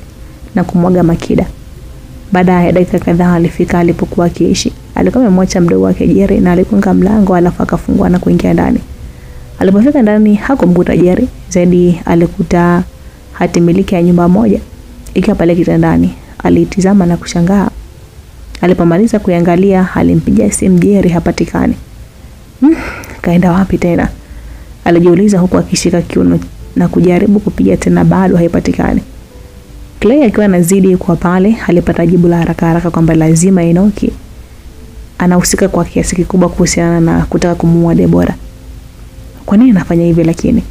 na kumwaga Makida. Baada ya dakika kadhaa alifika alipokuwa akiishi. Alikuwa amemwacha mdogo wake Jerry na alifunga mlango halafu akafungua na kuingia ndani. Alipofika ndani hakumkuta Jerry, zaidi alikuta hati miliki ya nyumba moja ikiwa pale kitandani. Alitizama na kushangaa. Alipomaliza kuangalia alimpigia simu Jerry, hapatikani. Kaenda wapi tena? Alijiuliza huku akishika kiuno na kujaribu kupiga tena, bado haipatikani. Claire akiwa anazidi kwa pale alipata jibu la haraka kwamba lazima Enoki anahusika kwa kiasi kikubwa kuhusiana na kutaka kumuua Deborah. Kwa nini anafanya hivi lakini?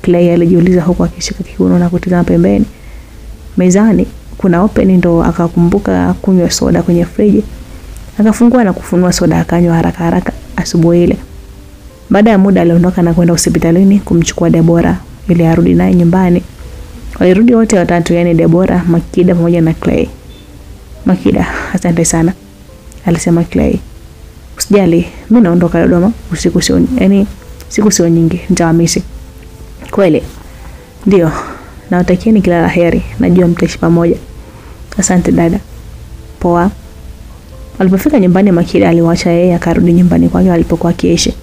Clay alijiuliza huku akishika kiuno na kutazama pembeni. Mezani kuna open, ndo akakumbuka kunywa soda kwenye friji. Akafungua na kufunua soda akanywa haraka haraka asubuhi ile. Baada ya muda aliondoka na kwenda hospitalini kumchukua Deborah ili arudi naye nyumbani. Walirudi wote watatu, yani Deborah, Makida pamoja na Clay. Makida, asante sana, alisema Clay. Usijali, mimi naondoka Dodoma usiku sio, yani siku sio nyingi, nitawamisi. Kweli? Ndio. Nawatakieni kila la heri. Najua mtaishi pamoja. Asante dada. Poa. Alipofika nyumbani, Makida aliwaacha yeye akarudi nyumbani kwake alipokuwa akiishi.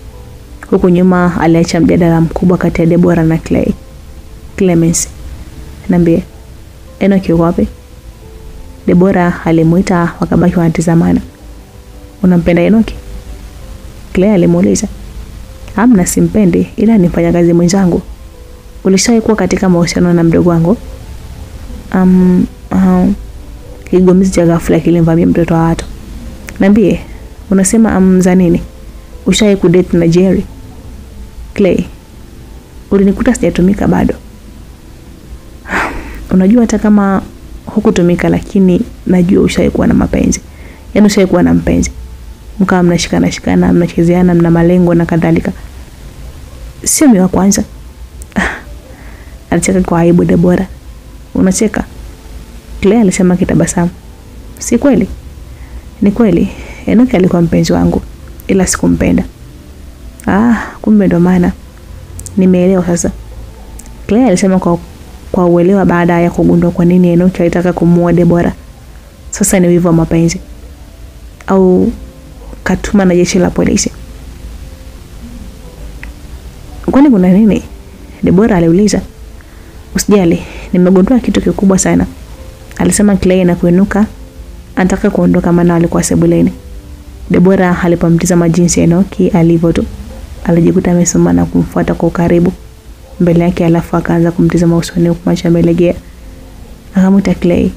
Huku nyuma aliacha mjadala mkubwa kati ya Deborah na Clay. Clemens, niambie, Enoki yuko wapi? Deborah alimuita, wakabaki wanatazamana. Unampenda Enoki? Clay alimuuliza. Hamna, simpendi, ila ni mfanyakazi mwenzangu. Ulishawahi kuwa katika mahusiano na mdogo wangu? Kigomezi cha ghafla kilimvamia mtoto wa watu. Niambie, unasema za nini? Ushawahi kudate na Jerry? Clay, ulinikuta sijatumika bado. Unajua hata kama hukutumika, lakini najua ushawahi kuwa na mapenzi. Yaani ushawahi kuwa na mpenzi. Mkawa mnashikana, mnachezeana, mna malengo na kadhalika. Sio mimi wa kwanza. Alicheka kwa aibu Deborah. Unacheka? Clay alisema kitabasamu. Si kweli? Ni kweli. Enoki alikuwa mpenzi wangu, ila sikumpenda. Kumbe ndo maana. Nimeelewa sasa. Clay alisema kwa uelewa baada ya kugundua kwa nini Enoki alitaka kumuoa Deborah. Sasa ni wivu wa mapenzi au katuma na jeshi la polisi? Kwani kuna nini? Deborah aliuliza. Usijali, nimegundua kitu kikubwa sana, alisema Clay na kuinuka anataka kuondoka, maana alikuwa sebuleni. Deborah alipomtazama jinsi Enoki alivyo tu, alijikuta amesimama na kumfuata kwa karibu mbele yake, alafu akaanza kumtazama usoni huku macho yamelegea. Akamuita Clay.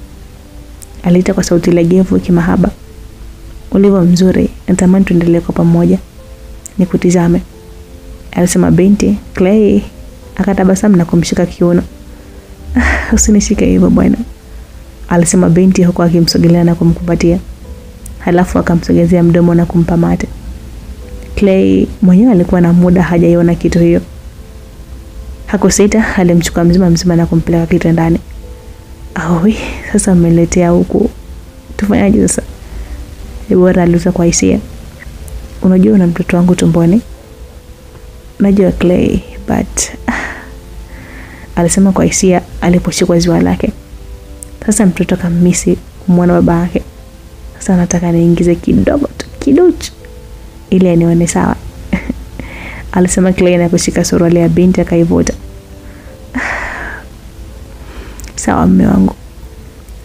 Aliita kwa sauti legevu kimahaba. Ulivyo mzuri, natamani tuendelee kwa pamoja. Nikutizame, alisema binti. Clay akatabasamu na kumshika kiuno. Usinishike hivyo bwana, alisema binti huku akimsogelea na kumkumbatia. Halafu akamsogezea mdomo na kumpa mate. Clay mwenyewe alikuwa na muda hajaiona kitu hiyo. Hakusita, alimchukua mzima na kumpeleka kitandani. Sasa umeletea huku. Tufanyaje sasa? Deborah aliuliza kwa hisia. Unajua una mtoto wangu tumboni? Najua Clay, but alisema kwa hisia aliposhikwa ziwa lake. Sasa mtoto kamisi kumwona baba yake. Sasa nataka niingize kidogo tu, kidocho, ili anione sawa. Alisema Clay na kushika suruali ya binti akaivuta. Sawa mume wangu,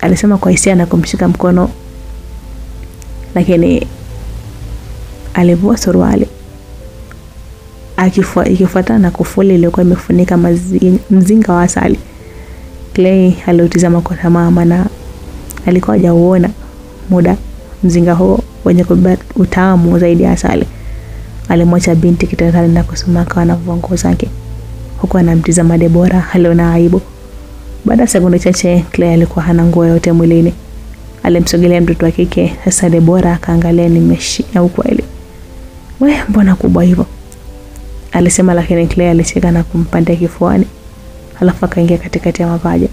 alisema kwa hisia na kumshika mkono, lakini alivua suruali ikifuatana na kufuli iliyokuwa imefunika mzinga wa asali. Clay aliutizama kwa tamaa, maana alikuwa hajauona muda mzinga huo wenye kubeba utamu zaidi ya asali. Alimwacha binti kitandani na kusumaka na nguo zake, huku anamtizama Deborah aliona aibu. Baada ya sekunde chache Clay alikuwa hana nguo yote mwilini. Alimsogelea mtoto wa kike. Sasa Deborah akaangalia, nimeshika ukweli. Wewe mbona kubwa hivyo? Alisema, lakini Clay alicheka na kumpanda kifuani. Halafu akaingia katikati ya mapaja.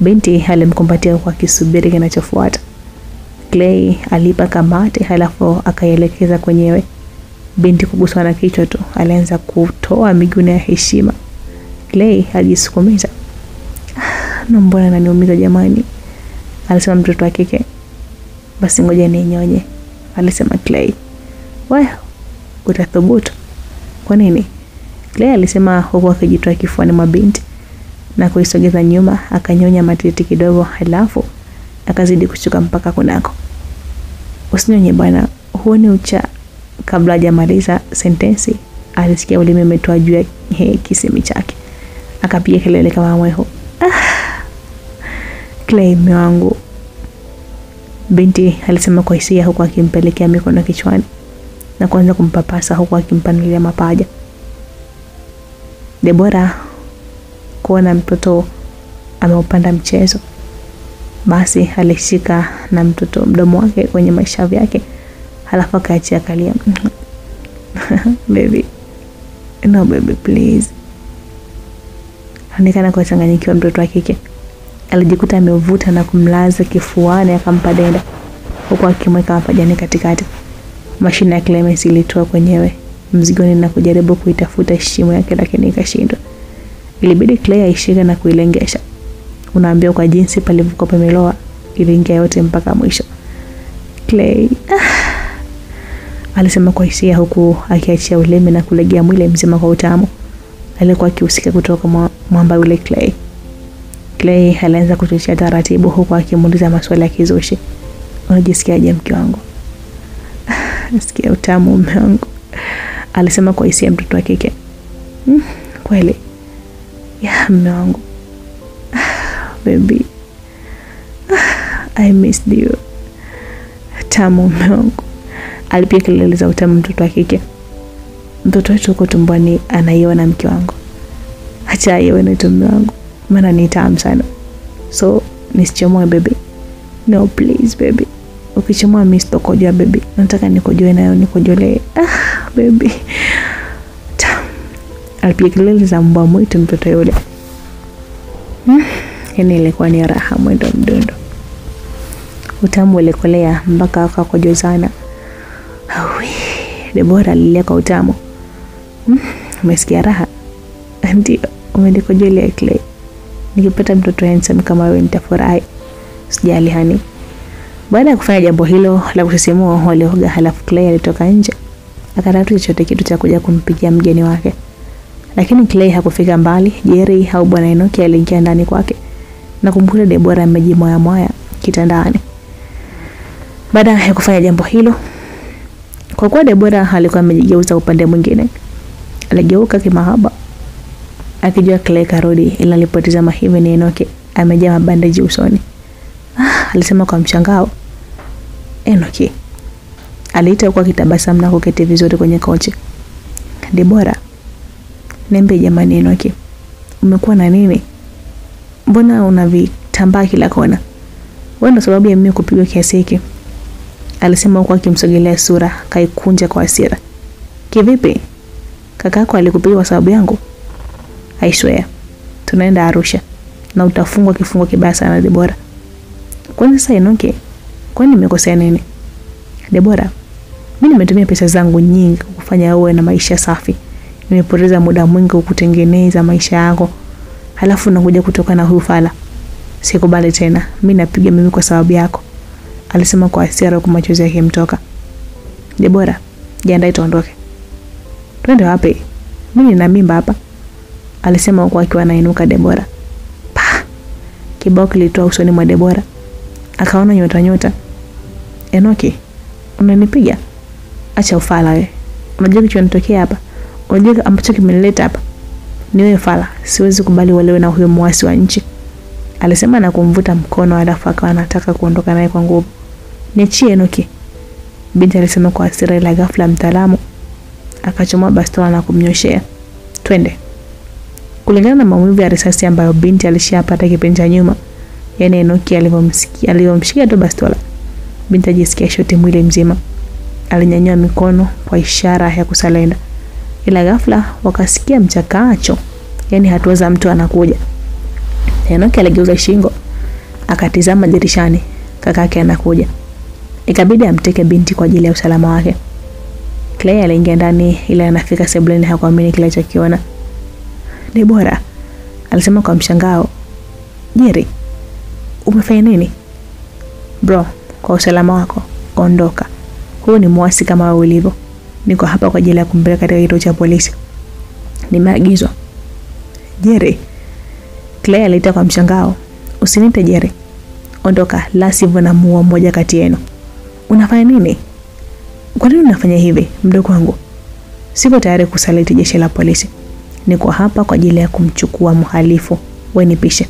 Binti alimkumbatia kwa kisubiri kinachofuata. Clay alipa kamate, halafu akaelekeza kwenyewe. Binti kuguswa na kichwa tu, alianza kutoa miguno ya heshima. Clay alijisukumiza. Mbona ananiumiza jamani, alisema mtoto wa kike. Basi ngoja ninyonye, alisema Clay. Wewe utathubutu? Kwa nini? Clay alisema huku akijitoa kifuani mwa binti na kuisogeza nyuma, akanyonya matiti kidogo, halafu akazidi kushuka mpaka kunako. Usinyonye bwana, huoni ucha. Kabla hajamaliza sentensi, alisikia ulimi umetoa juu ya kisimi chake. Akapiga kelele kama mweho. Clay mume wangu, binti alisema kwa hisia, huku akimpelekea mikono kichwani na kuanza kumpapasa huku akimpanulia mapaja. Deborah kuona mtoto ameupanda mchezo. Basi alishika na mtoto mdomo wake kwenye mashavu yake, halafu akaachia kalia. Baby, no baby please. Aonekana kuchanganyikiwa mtoto wa kike. Alijikuta amevuta na kumlaza kifuani, akampa denda huku akimweka mapajani katikati. Mashine ya Clemence ilitoa kwenyewe mzigoni na kujaribu kuitafuta shimo yake, lakini ikashindwa. Ilibidi Clay aishike na kuilengesha. Unaambia kwa jinsi palivyokuwa pameloa, iliingia yote mpaka mwisho. Clay alisema kwa hisia huku akiachia ulimi na kulegea mwili mzima kwa utamu. Alikuwa akihusika kutoka mwamba yule Clay. Clay alianza kuchochea taratibu huku akimuuliza maswali ya kizushi. Unajisikiaje mke wangu? Nasikia utamu mume wangu, alisema kwa hisia mtoto wa kike. Kweli? Ya mume wangu. Baby, I missed you. Tamu mume wangu, alipiga kelele za utamu mtoto wa kike. Mtoto wetu uko tumboni anaiona mke wangu. Acha aione tu mume wangu, maana ni tamu sana. So nisichomoe baby. No please baby. Ukichomoa mimi sitokojoa baby. Nataka nikojoe nayo nikojolee. Baby. Alipiga kelele za mbwa mwitu mtoto yule. Yani ilikuwa ni raha mwendo mdundo. Utamu ulikolea mpaka wakakojozana. Deborah alilia kwa utamu. Umesikia raha? Ndio, umenikojolea Clay. Nikipata mtoto handsome kama wewe nitafurahi. Sijali hani. Baada ya kufanya jambo hilo la kusisimua, walioga, halafu Clay alitoka nje. Akatafuta chochote kitu cha kuja kumpigia mgeni wake. Lakini Clay hakufika mbali. Jerry au bwana Enoki aliingia ndani kwake na kumkuta Deborah amejimoya moya kitandani. Baada ya kufanya jambo hilo, kwa kuwa Deborah alikuwa amejigeuza upande mwingine, aligeuka kimahaba akijua Clay karudi, ila alipotazama hivi ni Enoki amejaa mabandaji usoni. Alisema kwa mshangao. Enoki aliita kwa kitabasamu na kuketi vizuri kwenye kochi. Deborah, niambie jamani Enoki, umekuwa na nini? Mbona unavitambaa kila kona? Wewe ndio sababu ya mimi kupigwa kiasi hiki, alisema huku akimsogelea sura, kaikunja kwa hasira. Kivipi? Kakako alikupiga kwa sababu yangu? I swear, tunaenda Arusha na utafungwa kifungo kibaya sana Deborah. Kwani sasa Enoki, kwani nimekosea nini? Deborah, mimi nimetumia pesa zangu nyingi kukufanya uwe na maisha safi. Nimepoteza muda mwingi kukutengeneza maisha yako, halafu unakuja kutoka na huyu fala. Sikubali tena. Mimi napiga mimi kwa sababu yako, alisema kwa hasira huku machozi yake mtoka. Deborah, jiandae tuondoke. Twende wapi? Mimi nina mimba hapa, alisema huku akiwa anainuka Deborah. Kibao kilitoa usoni mwa Deborah. Akaona nyota. Enoki, unanipiga? Acha ufala wewe. Unajua kitu kinatokea hapa? Unajua ambacho kimenileta hapa? Ni wewe fala. Siwezi kubali walewe na huyo mwasi wa nchi, alisema na kumvuta mkono, halafu akawa anataka kuondoka naye kwa nguvu. Niachie Enoki, binti alisema kwa hasira, ila ghafla mtaalamu akachomoa bastola na kumnyoshea. Twende. Kulingana na maumivu ya risasi ambayo binti alishapata kipindi cha nyuma, yani Enoki alivomshikia tu bastola, binti ajisikia shoti mwili mzima. Alinyanyua mikono kwa ishara ya kusalenda, ila ghafla wakasikia mchakacho, yani hatua za mtu anakuja. Enoki aligeuza shingo, akatizama dirishani. Kakake anakuja. Ikabidi amteke binti kwa ajili ya usalama wake. Clay aliingia ndani, ila anafika sebuleni hakuamini kile alichokiona. Deborah, alisema kwa mshangao. Jerry, umefanya nini? Bro, kwa usalama wako, ondoka. Huyu ni mwasi kama wewe ulivyo. Niko hapa kwa ajili ya kumpeleka katika kituo cha polisi. Nimeagizwa. Jerry, Clay aliita kwa mshangao. Usinite Jerry. Ondoka, la sivyo namuua mmoja kati yenu. Unafanya nini? Kwa nini unafanya hivi, mdogo wangu? Siko tayari kusaliti jeshi la polisi. Niko hapa kwa ajili ya kumchukua mhalifu. Wewe nipishe,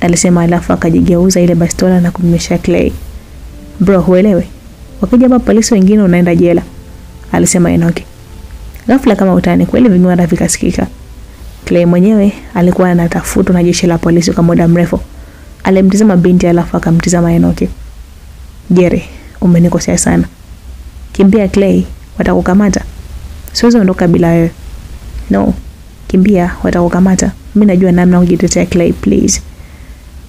alisema, alafu akajigeuza ile bastola na kumnyosha Clay. Bro, huelewe. Wakija hapa polisi wengine unaenda jela, alisema Enoki. Ghafla kama utani kweli ving'ora vikasikika. Clay mwenyewe alikuwa anatafutwa na jeshi la polisi kwa muda mrefu. Alimtizama binti alafu akamtizama Enoki. Jerry, umenikosea sana. Kimbia Clay, watakukamata. Siwezi ondoka bila wewe. No, kimbia, watakukamata. Mimi najua namna kujitetea Clay, please.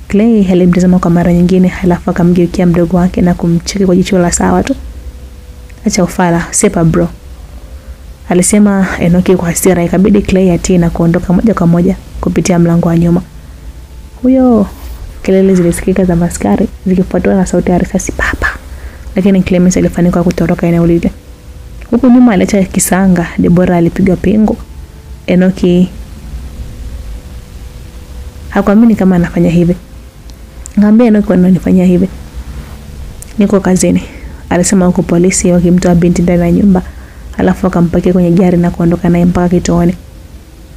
Clay alimtazama kwa mara nyingine halafu akamgeukia mdogo wake na kumcheki kwa jicho la sawa tu. Acha ufala, sepa bro. Alisema Enoki kwa hasira. Ikabidi Clay atii na kuondoka moja kwa moja kupitia mlango wa nyuma. Huyo, kelele zilisikika za askari zikifuatwa na sauti ya risasi papa. Lakini Clemens alifanikiwa kutoroka eneo lile. Huku nyuma aliacha kisanga, Deborah alipiga pingu. Enoki hakuamini kama anafanya hivi. Ngambia Enoki ananifanyia hivi. Niko kazini. Alisema huko polisi wakimtoa binti ndani ya nyumba, alafu akampakia kwenye gari na kuondoka naye mpaka kituoni.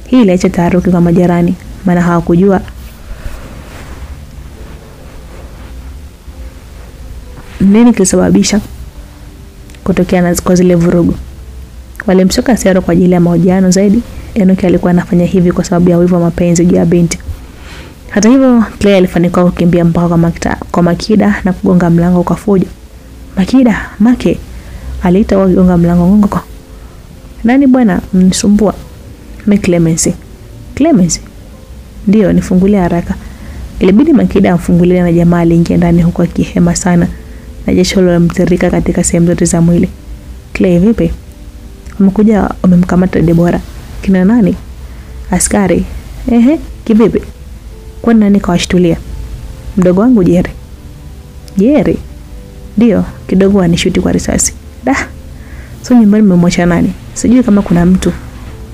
Hii iliacha taharuki kwa majirani, maana hawakujua nini kilisababisha kutokea na kwa zile vurugu. Walimshoka Sero kwa ajili ya mahojiano zaidi. Enoki alikuwa anafanya hivi kwa sababu ya wivu wa mapenzi juu ya binti. Hata hivyo, Clay alifanikiwa kukimbia mpaka kwa Makida na kugonga mlango kwa fujo. Makida, Make, aliita wakigonga mlango ngongo. Nani bwana mnisumbua? Mimi Clemens. Clemens? Ndio, nifungulie haraka. Ilibidi Makida amfungulie na jamaa aliingia ndani huko akihema sana na jasho lilimtirika katika sehemu zote za mwili. Clay, vipi? Umekuja umemkamata Deborah. Kina nani? Askari. Kivipi? Kwa nani kawashtulia? Mdogo wangu Jerry. Jerry? Ndio, kidogo anishuti kwa risasi. So nyumbani mmemwacha nani? Sijui kama kuna mtu.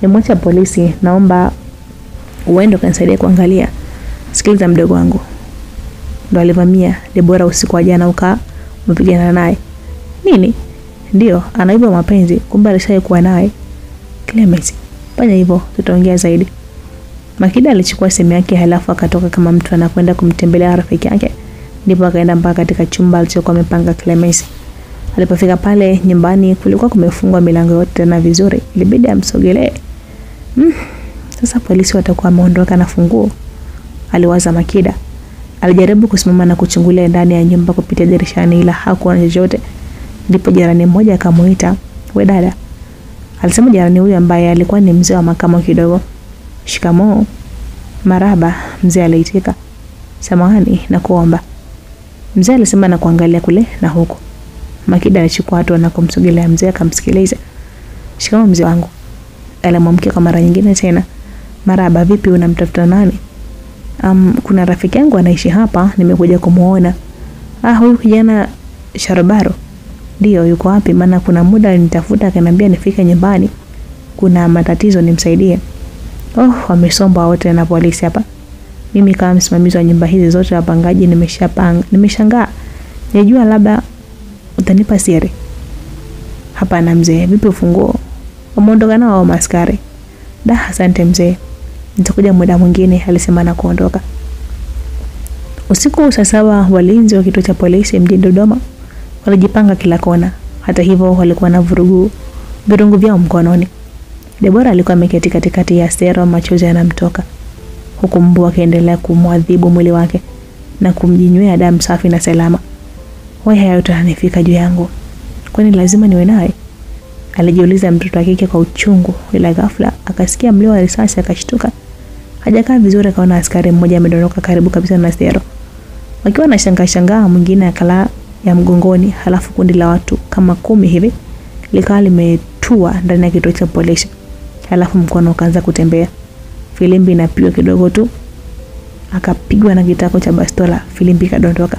Nimemwacha polisi, naomba uende kanisaidia kuangalia. Sikiliza mdogo wangu. Ndo alivamia Deborah usiku wa jana umepigana naye. Nini? Ndio, anaiba mapenzi, kumbe alishaikuwa naye. Clemens, fanya hivyo, tutaongea zaidi. Makida alichukua simu yake halafu akatoka kama mtu anakwenda kumtembelea rafiki yake. Ndipo akaenda mpaka katika chumba alichokuwa amepanga Clemens. Alipofika pale nyumbani kulikuwa kumefungwa milango yote na vizuri. Ilibidi amsogelee. Sasa polisi watakuwa wameondoka na funguo, aliwaza Makida. Alijaribu kusimama na kuchungulia ndani ya nyumba kupitia dirishani ila hakuona chochote. Ndipo jirani mmoja akamuita, "We dada." Alisema jirani huyo ambaye alikuwa ni mzee wa makamo kidogo. "Shikamoo." "Maraba," mzee aliitika. "Samahani na kuomba." Mzee alisema na kuangalia kule na huko. Makida alichukua hatua na kumsogelea mzee akamsikiliza. "Shikamoo mzee wangu." Alimwamkia kwa mara nyingine tena. "Maraba, vipi, unamtafuta nani?" Kuna rafiki yangu anaishi hapa, nimekuja kumuona." Huyu kijana Sharobaro?" "Ndio, yuko wapi? Maana kuna muda alinitafuta akaniambia nifike nyumbani. Kuna matatizo nimsaidie." Wamesomba wote na polisi hapa. Mimi kama msimamizi wa nyumba hizi zote wapangaji nimeshangaa. Nijua labda utanipa siri." "Hapana mzee, vipi ufunguo?" "Umeondoka nao maskari." Asante mzee. Nitakuja muda mwingine," alisema na kuondoka. Usiku saa 7 walinzi wa kituo cha polisi mjini Dodoma walijipanga kila kona. Hata hivyo walikuwa na virungu vyao mkononi. Deborah alikuwa ameketi katikati ya Sero, machozi yanamtoka. Huku mbu akiendelea kumwadhibu mwili wake na kumjinywea damu safi na salama. "Wewe hayo utanifika juu yangu. Kwani lazima niwe naye?" alijiuliza mtoto wa kike kwa uchungu. Ila ghafla akasikia mlio wa risasi akashtuka. Hajakaa vizuri akaona askari mmoja amedondoka karibu kabisa na Sero. Wakiwa na shangaa mwingine akala ya mgongoni, halafu kundi la watu kama 10 hivi likawa limetua ndani ya kituo cha polisi. Halafu mkono ukaanza kutembea. Filimbi inapigwa kidogo tu. Akapigwa na kitako cha bastola, filimbi kadondoka.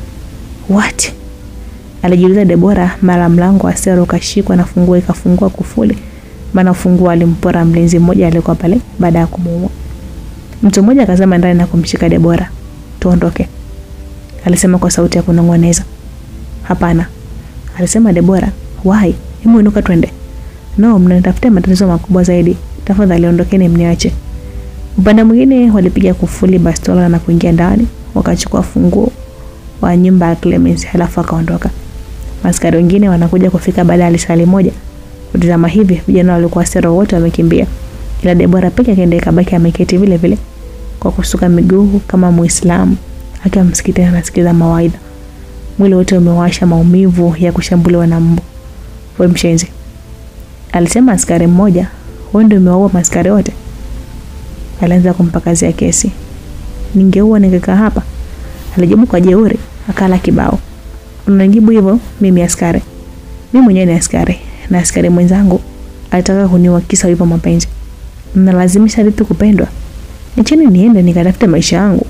"What?" alijiuliza Deborah. Mara mlango wa Sero ukashikwa na funguo ikafungua kufuli. Maana funguo alimpora mlinzi mmoja aliyekuwa pale baada ya kumuua. Mtu mmoja akazama ndani na kumshika Deborah. "Tuondoke," alisema kwa sauti ya kunong'oneza. "Hapana," alisema Deborah. "Why? Hebu inuka twende." "No, mnanitafutia matatizo makubwa zaidi. Tafadhali ondokeni mniache." Upande mwingine walipiga kufuli bastola na kuingia ndani, wakachukua funguo wa nyumba ya Clemens halafu akaondoka. Askari wengine wanakuja kufika baada ya lisali moja. Kutazama hivi vijana walikuwa Sero wote wamekimbia. ila Debora peke yake ndiye kabaki ameketi vile vile kwa kusuka miguu kama Muislamu akiwa msikitini anasikiza mawaidha. Mwili wote umewasha maumivu ya kushambuliwa na mbu. "Wewe mshenzi," alisema askari mmoja, "wewe ndio umewaua maskari wote?" Alianza kumpakazia kesi. "Ningeua ningekaa hapa," alijibu kwa jeuri, akala kibao. "Unanijibu hivyo mimi askari? Mimi mwenyewe ni askari na askari mwenzangu alitaka kuniua kisa hivyo mapenzi. Mnalazimisha vipi kupendwa? Nicheni niende nikatafute maisha yangu."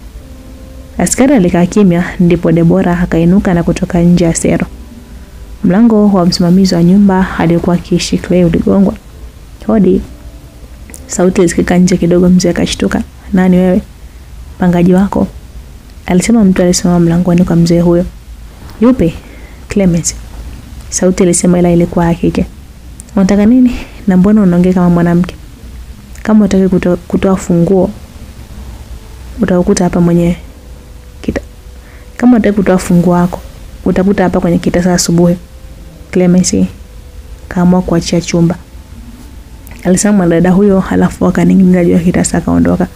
Askari alikaa kimya, ndipo Debora akainuka na kutoka nje ya sero. Mlango wa msimamizi wa nyumba alikuwa akiishi Clay uligongwa. "Hodi." Sauti ilisikika nje kidogo. Mzee akashtuka. "Nani wewe?" "Pangaji wako," alisema mtu alisimama mlangoni kwa mzee huyo. "Yupi?" "Clemens." Sauti ilisema, ila ilikuwa ya kike. "Unataka nini? Na mbona unaongea kama mwanamke? Kama unataka kutoa funguo utakuta hapa mwenyewe. Kama unataka kutoa funguo wako utakuta hapa kwenye kitasa asubuhi." Clemens kaamua kuachia chumba. Alisema dada huyo, halafu akaning'iniza juu ya kitasa akaondoka.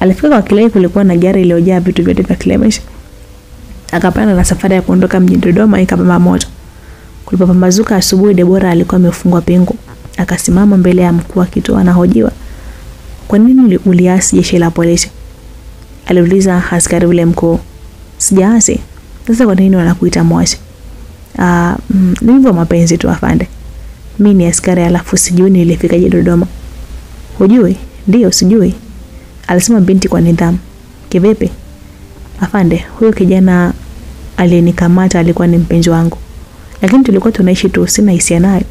Alifika kwa Clay, kulikuwa na gari iliyojaa vitu vyote vya Clemens. Akapanda na safari ya kuondoka mjini Dodoma ikapamba moto. Kulipopambazuka asubuhi, Debora alikuwa amefungwa pingu. Akasimama mbele ya mkuu akitoa anahojiwa. "Kwa nini uliasi jeshi la polisi?" aliuliza askari yule mkuu. "Sijaasi." "Sasa kwa nini wanakuita mwasi?" Ni hivyo mapenzi tu afande. Mimi ni askari alafu sijui nilifikaje Dodoma." "Hujui?" "Ndio sijui," alisema binti kwa nidhamu. "Kivipi?" "Afande, huyo kijana aliyenikamata alikuwa ni mpenzi wangu. Lakini tulikuwa tunaishi tu, sina hisia naye.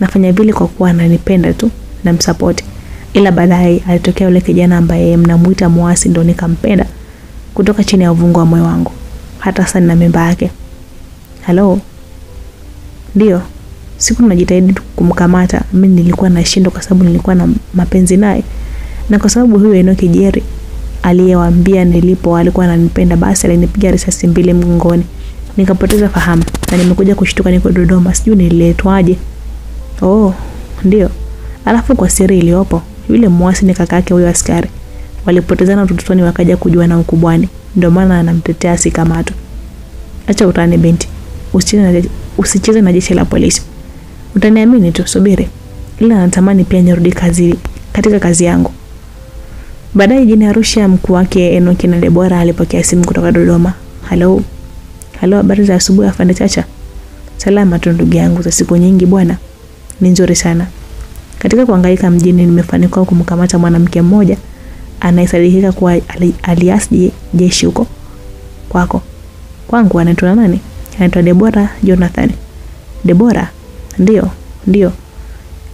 Nafanya vile kwa kuwa ananipenda tu na msupport. Ila baadaye alitokea yule kijana ambaye mnamuita muasi, ndo nikampenda kutoka chini ya uvungu wa moyo wangu. Hata sasa nina mimba yake." "Hello?" "Ndio. Siku najitahidi kumkamata, mimi nilikuwa nashindwa kwa sababu nilikuwa na mapenzi naye. Na kwa sababu huyo Enoki Jerry aliyewaambia nilipo alikuwa ananipenda, basi alinipiga risasi 2 mgongoni. Nikapoteza fahamu na nimekuja kushtuka niko Dodoma, sijui nililetwaje." "Oh, ndio." Alafu kwa siri iliyopo, yule muasi ni kaka yake huyo askari. Walipotezana utotoni wakaja kujua na ukubwani. Ndio maana anamtetea asikamatwe. "Acha utani binti. Usicheze na jeshi la polisi. Utaniamini tu, subiri. Ila natamani pia nirudi katika kazi yangu." Baadaye jijini Arusha, mkuu wake Enoki na Debora alipokea simu kutoka Dodoma. "Hello. Hello, habari za asubuhi afande Chacha." "Salama tu ndugu yangu, za siku nyingi bwana." "Ni nzuri sana. Katika kuhangaika mjini nimefanikiwa kumkamata mwanamke mmoja anayesadikika kuwa aliasi jeshi huko kwako." "Kwangu anaitwa nani?" "Anaitwa Debora Jonathan." "Debora?" Ndio.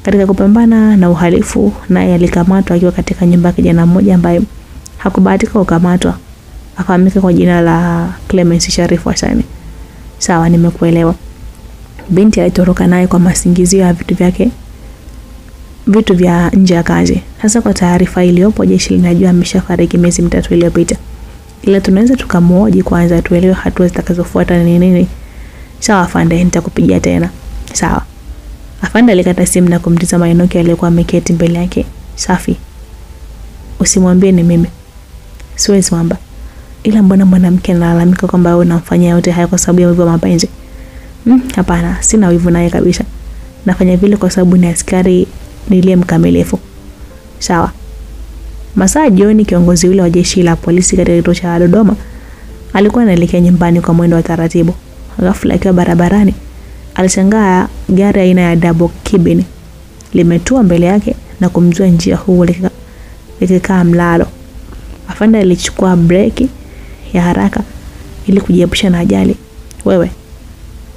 Katika kupambana na uhalifu naye alikamatwa akiwa katika nyumba ya kijana mmoja ambaye hakubahatika kukamatwa. Afahamika kwa jina la Clemens Sharifu Hasani." "Sawa, nimekuelewa." Binti alitoroka naye kwa masingizio ya vitu vya nje ya kazi. Sasa kwa taarifa iliyopo, jeshi linajua ameshafariki miezi 3 iliyopita. Ila tunaweza tukamhoji kwanza tuelewe hatua zitakazofuata ni nini. "Sawa afande, nitakupigia tena." "Sawa." Afande alikata simu na kumtizama Enoki aliyekuwa ameketi mbele yake. "Safi. Usimwambie ni mimi." "Siwezi mwamba. Ila mbona mwanamke analalamika kwamba wewe unamfanyia yote haya kwa sababu ya wivu wa mapenzi?" Hapana, sina wivu naye kabisa. Nafanya vile kwa sababu ni askari niliye mkamilifu." "Sawa." Masaa jioni, kiongozi yule wa jeshi la polisi katika kituo cha Dodoma alikuwa anaelekea nyumbani kwa mwendo wa taratibu. Ghafla akiwa barabarani, alishangaa gari aina ya double cabin limetua mbele yake na kumzua njia huo likikaa mlalo. Afande alichukua breki ya haraka ili kujiepusha na ajali. Wewe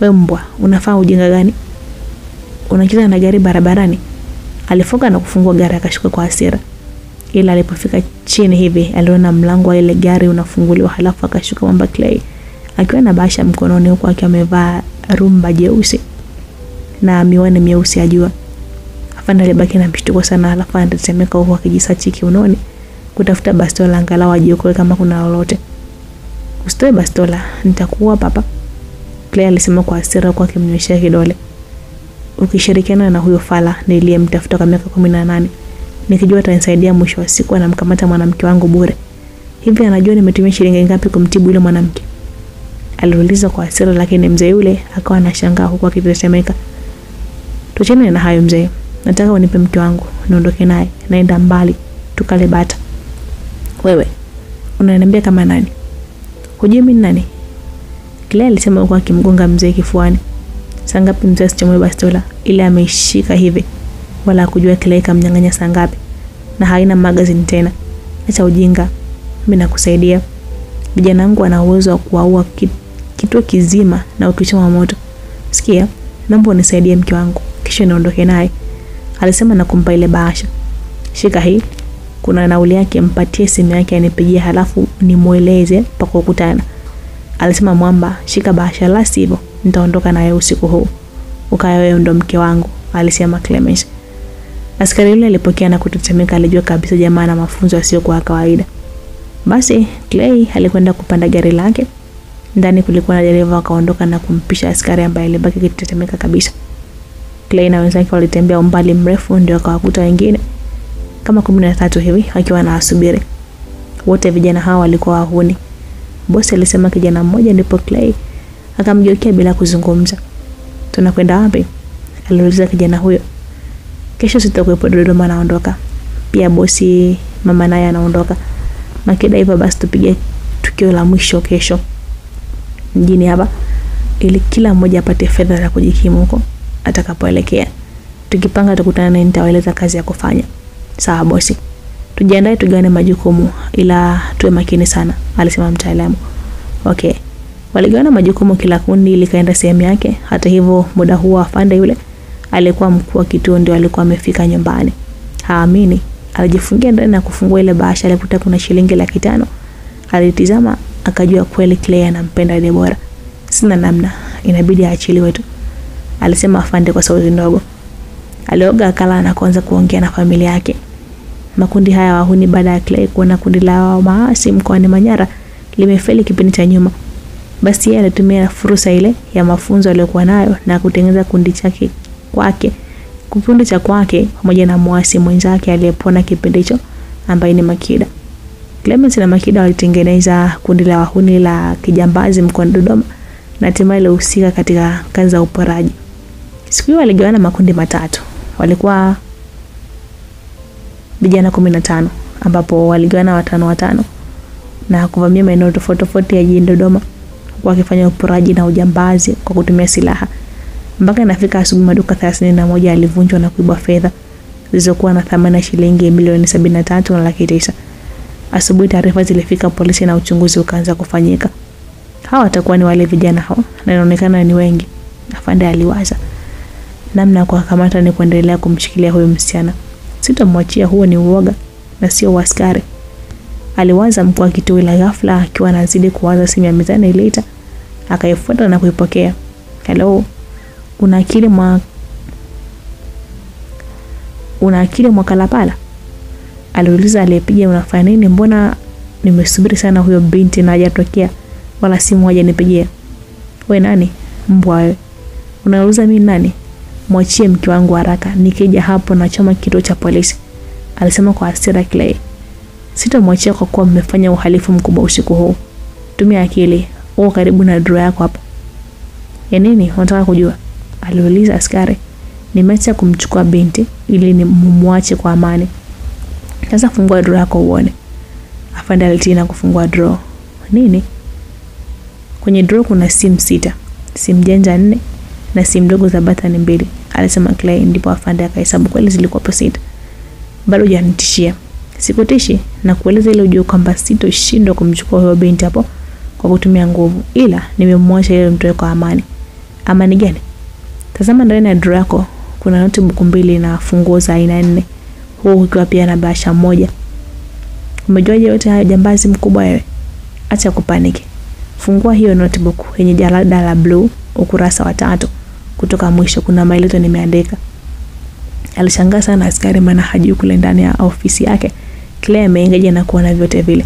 mbwa, unafaa ujinga gani? Unacheza na gari barabarani?" Alifoka na kufungua gari akashuka kwa hasira. Ila alipofika chini hivi aliona mlango wa ile gari unafunguliwa, halafu akashuka mwamba Clay akiwa na bahasha mkononi, huko akiwa amevaa rumba jeusi na miwani myeusi ya jua. Afande alibaki na mshtuko sana, halafu anatetemeka huko akijisachi kiunoni kutafuta bastola angalau ajiokoe kama kuna lolote. "Usitoe bastola, nitakuua papa," Clay alisema kwa hasira kwa akimnyoshia kidole. "Ukishirikiana na huyo fala niliyemtafuta kwa miaka 18 nikijua atanisaidia mwisho wa siku anamkamata mwanamke wangu bure. Hivi anajua nimetumia shilingi ngapi kumtibu yule mwanamke? Aliuliza kwa hasira, lakini mzee yule akawa anashangaa huku akitetemeka. Tuachane na hayo mzee. Nataka unipe mke wangu, niondoke naye, naenda mbali, tukale bata. Wewe, unaniambia kama nani? Hujui mimi nani? Claire alisema huku akimgonga mzee kifuani. Saa ngapi mzee asichomoe bastola ile ameishika hivi? Wala kujua Claire kamnyang'anya saa ngapi. Na haina magazine tena. Acha ujinga. Mimi nakusaidia. Vijana wangu wana uwezo wa kuua kituo kizima na ukichoma moto. Sikia, naomba unisaidie mke wangu, kisha niondoke naye. Alisema na kumpa ile bahasha. Shika hii. Kuna nauli yake, mpatie simu yake anipigie halafu nimueleze pa kukutana. Alisema mwamba, shika bahasha la sivyo nitaondoka naye usiku huu. Ukae wewe ndo mke wangu, alisema Clemence. Askari yule alipokea na kutetemeka, alijua kabisa jamaa na mafunzo yasiyo kwa kawaida. Basi Clay alikwenda kupanda gari lake. Ndani kulikuwa na dereva, akaondoka na kumpisha askari ambaye alibaki akitetemeka kabisa. Clay na wenzake walitembea umbali mrefu ndio akawakuta wengine kama 13 hivi akiwa anasubiri. Wote vijana hao walikuwa wahuni. Bosi alisema kijana mmoja, ndipo Clay akamgeukia bila kuzungumza. Tunakwenda wapi? Aliuliza kijana huyo. Kesho sitakuwepo Dodoma, naondoka. Pia bosi mama naye anaondoka. Makida hivyo basi tupige tukio la mwisho kesho mjini hapa ili kila mmoja apate fedha za kujikimu huko atakapoelekea. Tukipanga tukutane, nitawaeleza kazi ya kufanya. Sawa bosi. Tujiandae tugawane majukumu ila tuwe makini sana, alisema mtaalamu. Okay. Waligawana majukumu, kila kundi likaenda sehemu yake. Hata hivyo muda huo afande yule alikuwa mkuu wa kituo ndio alikuwa amefika nyumbani. Haamini, alijifungia ndani na kufungua ile bahasha, alikuta kuna shilingi 500. Alitizama akajua kweli Clay anampenda Deborah. Sina namna, inabidi aachiliwe tu, alisema afande kwa sauti ndogo. Alioga akala na kuanza kuongea na familia yake. Makundi haya wahuni baada ya Clay kuona kundi la maasi mkoani Manyara limefeli kipindi cha nyuma. Basi yeye alitumia fursa ile ya mafunzo aliyokuwa nayo na kutengeneza kundi chake kwake. Kikundi cha kwake pamoja na muasi mwenzake aliyepona kipindi hicho ambaye ni Makida. Clemence na Makida walitengeneza kundi la wahuni la kijambazi mkoani Dodoma na hatimaye lihusika katika kazi za uporaji. Siku hiyo waligawana makundi matatu. Walikuwa vijana 15 ambapo waligawana 5 na kuvamia maeneo tofauti ya jijini Dodoma wakifanya uporaji na ujambazi kwa kutumia silaha. Mpaka inafika asubuhi maduka 31 yalivunjwa na kuibwa fedha zilizokuwa na thamani ya shilingi milioni 73 na laki 9. Asubuhi taarifa zilifika polisi na uchunguzi ukaanza kufanyika. Hawa watakuwa ni wale vijana hao na inaonekana ni wengi. Afande aliwaza. Namna kwa kamata ni kuendelea kumshikilia huyo msichana. Sitamwachia, huo ni uoga na sio askari. Aliwaza mkuu wa kituo, ila ghafla akiwa anazidi kuwaza simu ya mezani iliita. Akaifuata na kuipokea. Hello. Una akili Mwakalapala? Aliuliza aliyepiga. Unafanya nini? Mbona nimesubiri sana huyo binti na hajatokea wala simu hajanipigia. Wewe nani? Mbwa wewe. Unauliza mimi nani? Mwachie mke wangu haraka, nikija hapo na choma kituo cha polisi, alisema kwa hasira Clay. Sitamwachia kwa kuwa mmefanya uhalifu mkubwa usiku huu. Tumia akili. Uko karibu na drawer yako hapo. Ya nini? Unataka kujua? Aliuliza askari. Nimeacha kumchukua binti ili nimumwache kwa amani. Sasa fungua drawer yako uone. Afande alitii na kufungua drawer. Nini? Kwenye drawer kuna simu 6, simu janja 4 na simu ndogo za batani 2, alisema Clay. Ndipo afande akahesabu kweli zilikuwa 6. Bado hujanitishia. Sikutishi na kueleza ile ujue kwamba sitoshindwa kumchukua huyo binti hapo kwa kutumia nguvu, ila nimemwacha ile mtoe kwa amani. Amani gani? Tazama ndani ya drawer yako kuna notebook 2 na funguo za aina 4. Huo ukiwa pia na bahasha moja. Umejuaje yote haya jambazi mkubwa wewe? Acha kupaniki. Fungua hiyo notebook yenye jalada la blue, ukurasa wa 3 kutoka mwisho kuna maelezo nimeandika. Alishangaa sana askari, maana hajui kule ndani ya ofisi yake Clay ameingia na kuona vyote vile.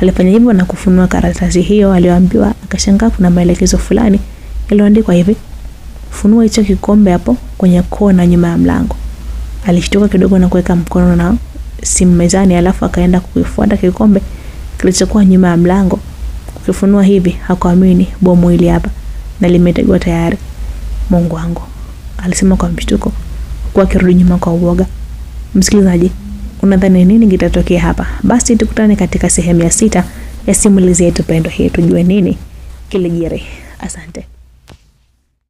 Alifanya hivyo na kufunua karatasi hiyo aliyoambiwa, akashangaa kuna maelekezo fulani yaliyoandikwa hivi: funua hicho kikombe hapo kwenye kona nyuma ya mlango. Alishtuka kidogo na kuweka mkono na simu mezani, alafu akaenda kukifuata kikombe kilichokuwa nyuma ya mlango. Kukifunua hivi hakuamini, bomu hili hapa na limetegwa tayari. Mungu wangu, alisema kwa mshtuko, kwa kirudi nyuma kwa uoga. Msikilizaji, unadhani nini kitatokea hapa? Basi tukutane katika sehemu ya 6 ya simulizi yetu pendwa hii tujue nini kilijiri. Asante.